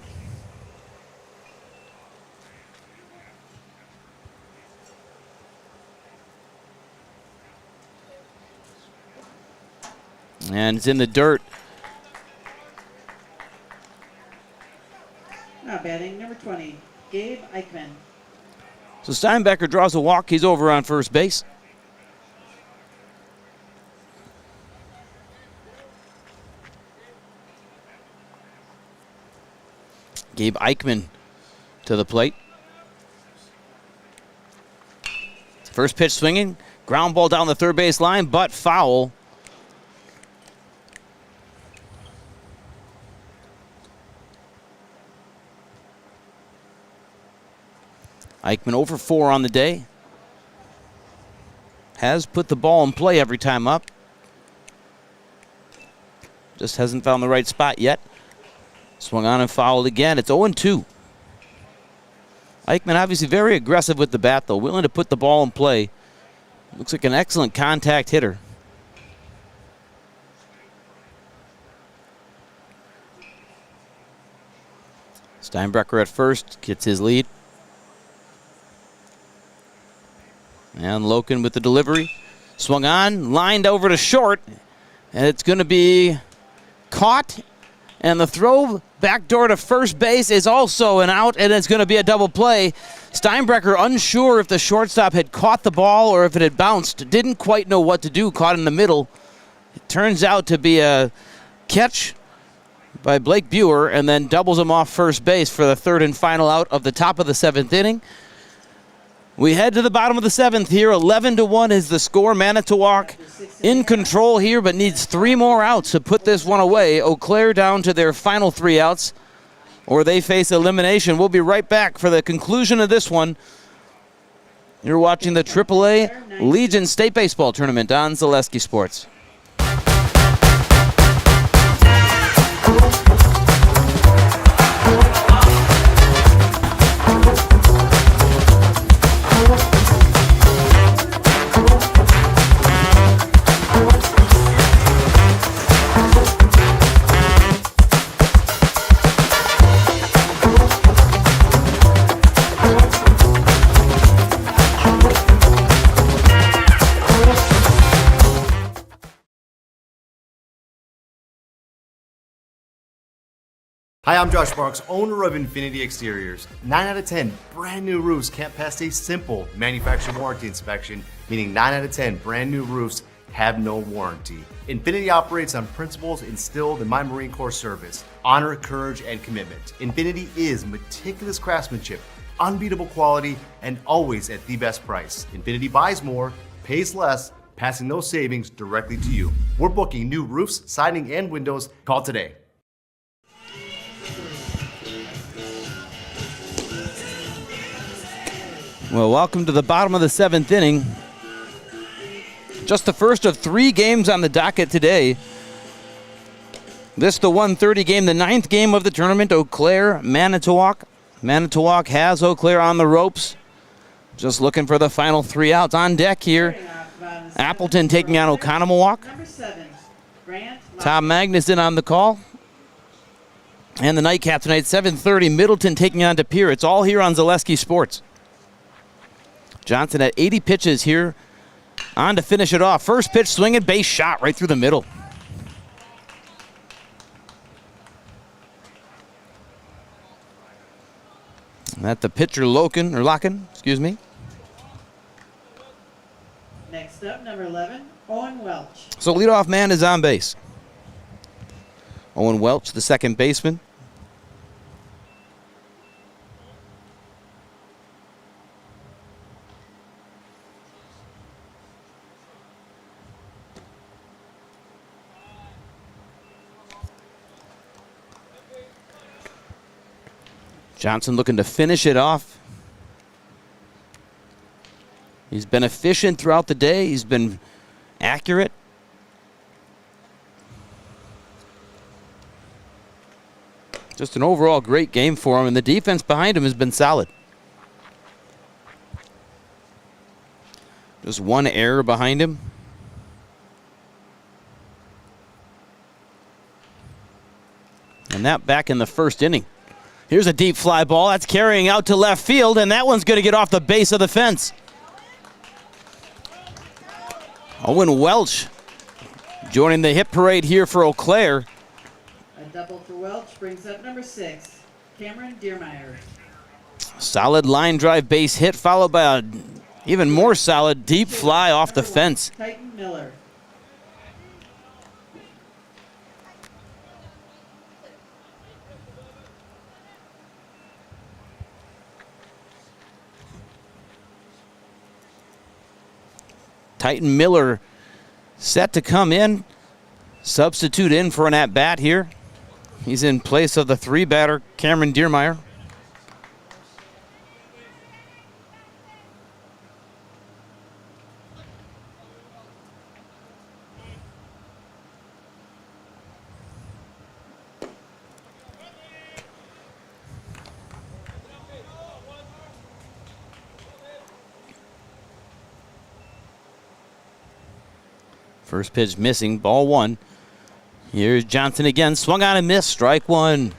Speaker 1: And it's in the dirt.
Speaker 2: Now batting number 20, Gabe Eichmann.
Speaker 1: So Steinbecker draws a walk. He's over on first base. Gabe Eichmann to the plate. First pitch swinging. Ground ball down the third base line, but foul. Eichmann over 4 on the day. Has put the ball in play every time up. Just hasn't found the right spot yet. Swung on and fouled again. It's 0-2. Eichmann obviously very aggressive with the bat, though, willing to put the ball in play. Looks like an excellent contact hitter. Steinbecker at first gets his lead. And Loken with the delivery. Swung on, lined over to short, and it's going to be caught. And the throw backdoor to first base is also an out, and it's going to be a double play. Steinbecker unsure if the shortstop had caught the ball or if it had bounced. Didn't quite know what to do, caught in the middle. It turns out to be a catch by Blake Buer, and then doubles him off first base for the third and final out of the top of the 7th inning. We head to the bottom of the 7th here. 11-1 is the score. Manitowoc in control here, but needs 3 more outs to put this one away. Eau Claire down to their final 3 outs, or they face elimination. We'll be right back for the conclusion of this one. You're watching the AAA Legion State Baseball Tournament on Zaleski Sports.
Speaker 13: Hi, I'm Josh Marks, owner of Infinity Exteriors. 9 out of 10 brand new roofs can't pass a simple manufacturer warranty inspection, meaning 9 out of 10 brand new roofs have no warranty. Infinity operates on principles instilled in my Marine Corps service: honor, courage, and commitment. Infinity is meticulous craftsmanship, unbeatable quality, and always at the best price. Infinity buys more, pays less, passing those savings directly to you. We're booking new roofs, siding, and windows. Call today.
Speaker 1: Well, welcome to the bottom of the 7th inning. Just the first of 3 games on the docket today. This the 1:30 game, the 9th game of the tournament. Eau Claire, Manitowoc. Manitowoc has Eau Claire on the ropes. Just looking for the final 3 outs. On deck here Appleton taking on Oconomowoc.
Speaker 2: Number 7, Grant.
Speaker 1: Tom Magnuson on the call. And the nightcap tonight, 7:30, Middleton taking on De Pere. It's all here on Zaleski Sports. Johnson at 80 pitches here on to finish it off. First pitch swinging, base shot right through the middle. That the pitcher Locken, excuse me.
Speaker 2: Next up, number 11, Owen Welch.
Speaker 1: So leadoff man is on base. Owen Welch, the second baseman. Johnson looking to finish it off. He's been efficient throughout the day. He's been accurate. Just an overall great game for him, and the defense behind him has been solid. Just one error behind him. And that back in the first inning. Here's a deep fly ball. That's carrying out to left field, and that one's going to get off the base of the fence. Owen Welch joining the hit parade here for Eau Claire.
Speaker 2: A double for Welch brings up number 6, Cameron Deermeyer.
Speaker 1: Solid line drive base hit, followed by a even more solid deep fly off the fence.
Speaker 2: Titan Miller.
Speaker 1: Titan Miller set to come in, substitute in for an at-bat here. He's in place of the 3-batter, Cameron Deermeyer. First pitch missing, ball 1. Here's Johnson again, swung on and missed, strike 1.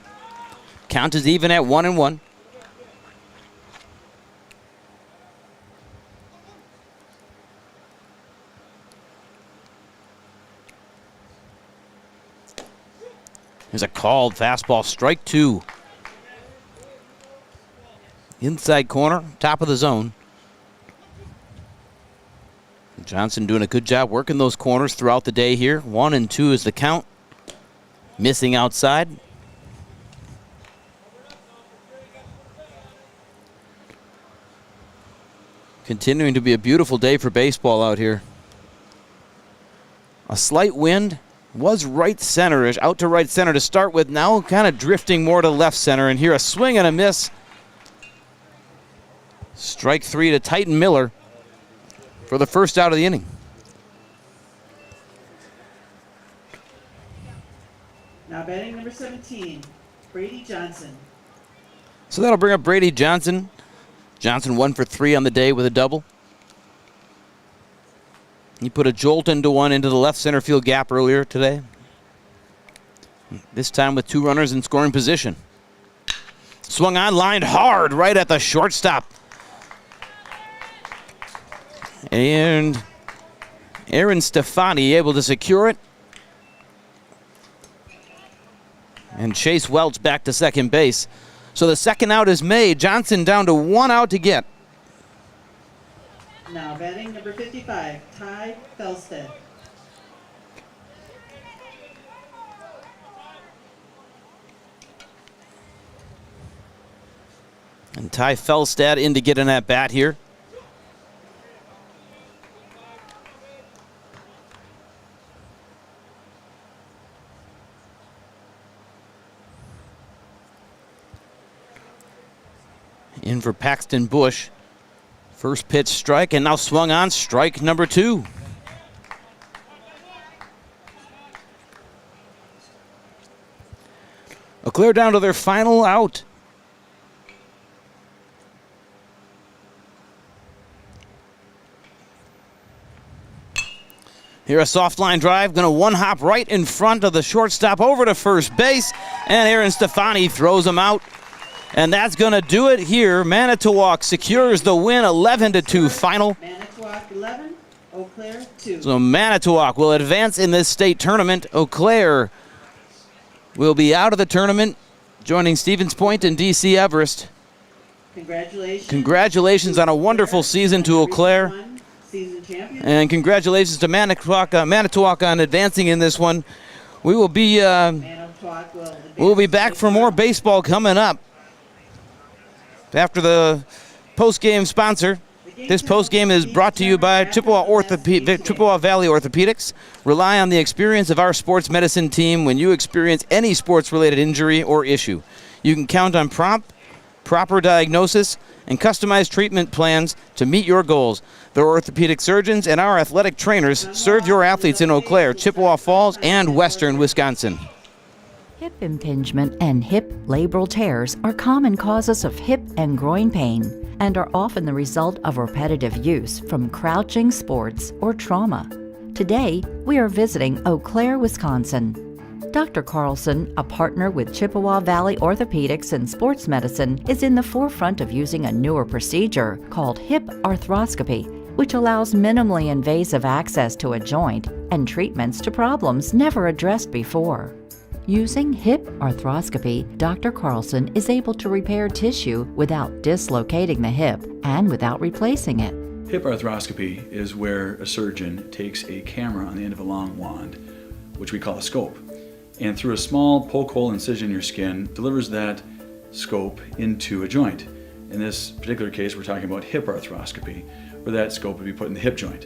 Speaker 1: Count is even at 1-1. Here's a called fastball, strike 2. Inside corner, top of the zone. Johnson doing a good job working those corners throughout the day here. 1-2 is the count. Missing outside. Continuing to be a beautiful day for baseball out here. A slight wind was right center-ish, out to right center to start with. Now kind of drifting more to left center. And here a swing and a miss. Strike 3 to Titan Miller for the first out of the inning.
Speaker 2: Now batting number 17, Brady Johnson.
Speaker 1: So that'll bring up Brady Johnson. Johnson 1 for 3 on the day with a double. He put a jolt into one into the left center field gap earlier today. This time with 2 runners in scoring position. Swung on, lined hard right at the shortstop. And Aaron Stefani able to secure it. And Chase Welch back to second base. So the second out is made. Johnson down to 1 out to get.
Speaker 2: Now batting number 55, Ty Felstead.
Speaker 1: And Ty Felstead in to get in that bat here. In for Paxton Bush. First pitch strike, and now swung on, strike number 2. Eau Claire down to their final out. Here a soft line drive, going to one hop right in front of the shortstop over to first base, and Aaron Stefani throws him out. And that's going to do it here. Manitowoc secures the win, 11-2 final.
Speaker 2: Manitowoc 11, Eau Claire 2.
Speaker 1: So Manitowoc will advance in this state tournament. Eau Claire will be out of the tournament, joining Stevens Point and DC Everest.
Speaker 2: Congratulations.
Speaker 1: Congratulations on a wonderful season to Eau Claire.
Speaker 2: Season champion.
Speaker 1: And congratulations to Manitowoc on advancing in this one. We will be we'll be back for more baseball coming up. After the post-game sponsor, this post-game is brought to you by Chippewa Valley Orthopedics. Rely on the experience of our sports medicine team when you experience any sports-related injury or issue. You can count on proper diagnosis and customized treatment plans to meet your goals. Their orthopedic surgeons and our athletic trainers serve your athletes in Eau Claire, Chippewa Falls, and western Wisconsin.
Speaker 14: Hip impingement and hip labral tears are common causes of hip and groin pain and are often the result of repetitive use from crouching sports or trauma. Today, we are visiting Eau Claire, Wisconsin. Dr. Carlson, a partner with Chippewa Valley Orthopedics and Sports Medicine, is in the forefront of using a newer procedure called hip arthroscopy, which allows minimally invasive access to a joint and treatments to problems never addressed before. Using hip arthroscopy, Dr. Carlson is able to repair tissue without dislocating the hip and without replacing it.
Speaker 15: Hip arthroscopy is where a surgeon takes a camera on the end of a long wand, which we call a scope, and through a small poke hole incision in your skin, delivers that scope into a joint. In this particular case, we're talking about hip arthroscopy, where that scope would be put in the hip joint.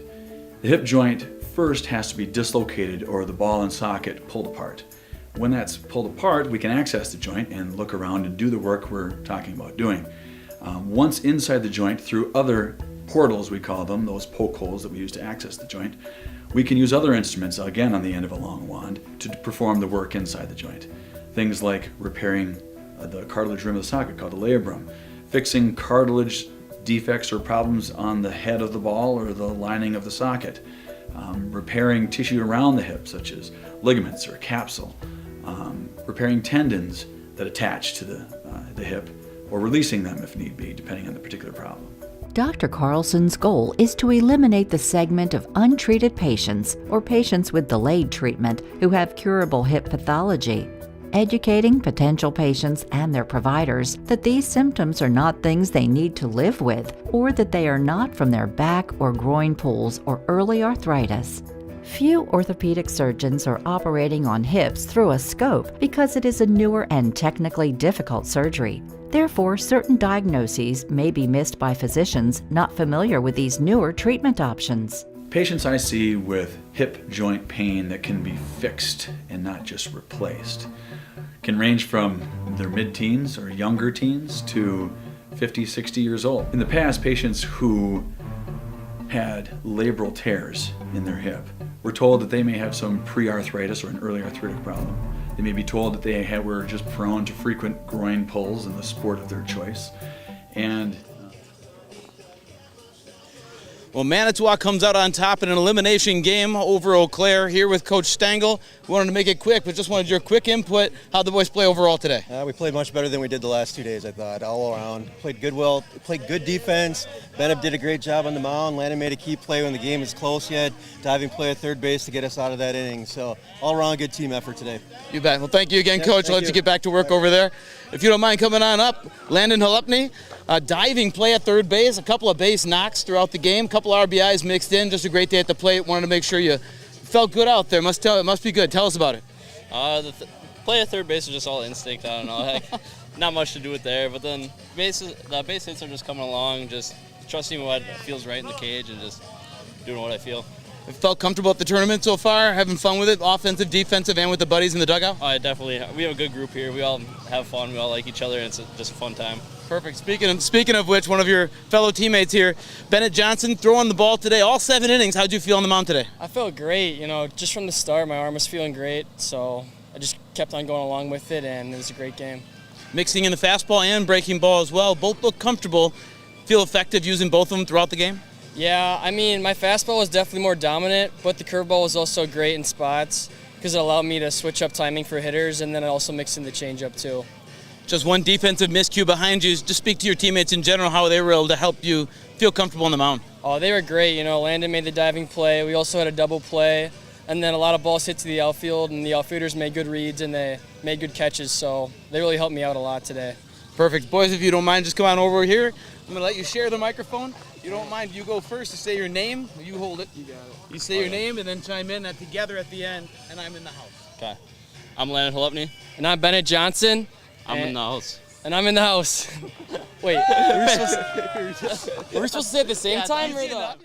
Speaker 15: The hip joint first has to be dislocated or the ball and socket pulled apart. When that's pulled apart, we can access the joint and look around and do the work we're talking about doing. Once inside the joint, through other portals, we call them, those poke holes that we use to access the joint, we can use other instruments, again on the end of a long wand, to perform the work inside the joint. Things like repairing the cartilage rim of the socket, called the labrum, fixing cartilage defects or problems on the head of the ball or the lining of the socket, repairing tissue around the hip, such as ligaments or capsule, repairing tendons that attach to the hip, or releasing them if need be, depending on the particular problem.
Speaker 14: Dr. Carlson's goal is to eliminate the segment of untreated patients or patients with delayed treatment who have curable hip pathology, educating potential patients and their providers that these symptoms are not things they need to live with, or that they are not from their back or groin pulls or early arthritis. Few orthopedic surgeons are operating on hips through a scope because it is a newer and technically difficult surgery. Therefore, certain diagnoses may be missed by physicians not familiar with these newer treatment options.
Speaker 15: Patients I see with hip joint pain that can be fixed and not just replaced can range from their mid-teens or younger teens to 50, 60 years old. In the past, patients who had labral tears in their hip were told that they may have some pre-arthritis or an early arthritic problem. They may be told that they were just prone to frequent groin pulls in the sport of their choice. And
Speaker 1: well, Manitowoc comes out on top in an elimination game over Eau Claire. Here with Coach Stengel. We wanted to make it quick, but just wanted your quick input. How'd the boys play overall today?
Speaker 17: We played much better than we did the last 2 days, I thought, all around. Played good defense. Bennett did a great job on the mound. Landon made a key play when the game is close yet. Diving play at third base to get us out of that inning. So all around good team effort today.
Speaker 1: You bet. Well, thank you again, Coach. I'll let you get back to work over there. If you don't mind coming on up, Landon Halupny, diving play at third base, a couple of base knocks throughout the game, a couple RBIs mixed in. Just a great day at the plate. Wanted to make sure you felt good out there. It must be good. Tell us about it.
Speaker 18: The play at third base is just all instinct. I don't know. Not much to do with there, but then the base hits are just coming along, just trusting what feels right in the cage and just doing what I feel.
Speaker 1: Have felt comfortable at the tournament so far? Having fun with it, offensive, defensive, and with the buddies in the dugout?
Speaker 18: Oh, definitely. We have a good group here. We all have fun. We all like each other, and it's just a fun time.
Speaker 1: Perfect. Speaking of which, one of your fellow teammates here, Bennett Johnson, throwing the ball today, all 7 innings. How'd you feel on the mound today?
Speaker 25: I felt great. Just from the start, my arm was feeling great, so I just kept on going along with it, and it was a great game.
Speaker 1: Mixing in the fastball and breaking ball as well. Both look comfortable. Feel effective using both of them throughout the game?
Speaker 25: Yeah, I mean, my fastball was definitely more dominant, but the curveball was also great in spots because it allowed me to switch up timing for hitters, and then I also mixed in the changeup too.
Speaker 1: Just one defensive miscue behind you. Just speak to your teammates in general, how they were able to help you feel comfortable on the mound.
Speaker 25: Oh, they were great. You know, Landon made the diving play. We also had a double play, and then a lot of balls hit to the outfield, and the outfielders made good reads, and they made good catches, so they really helped me out a lot today.
Speaker 1: Perfect. Boys, if you don't mind, just come on over here. I'm going to let you share the microphone. If you don't mind, you go first to say your name. You hold it. You got it. You say your name and then chime in together at the end, and I'm in the house.
Speaker 18: Okay. I'm Landon Halupny.
Speaker 25: And I'm Bennett Johnson.
Speaker 18: I'm in the house.
Speaker 25: And I'm in the house. Wait, were we supposed to say it at the same time? Or the...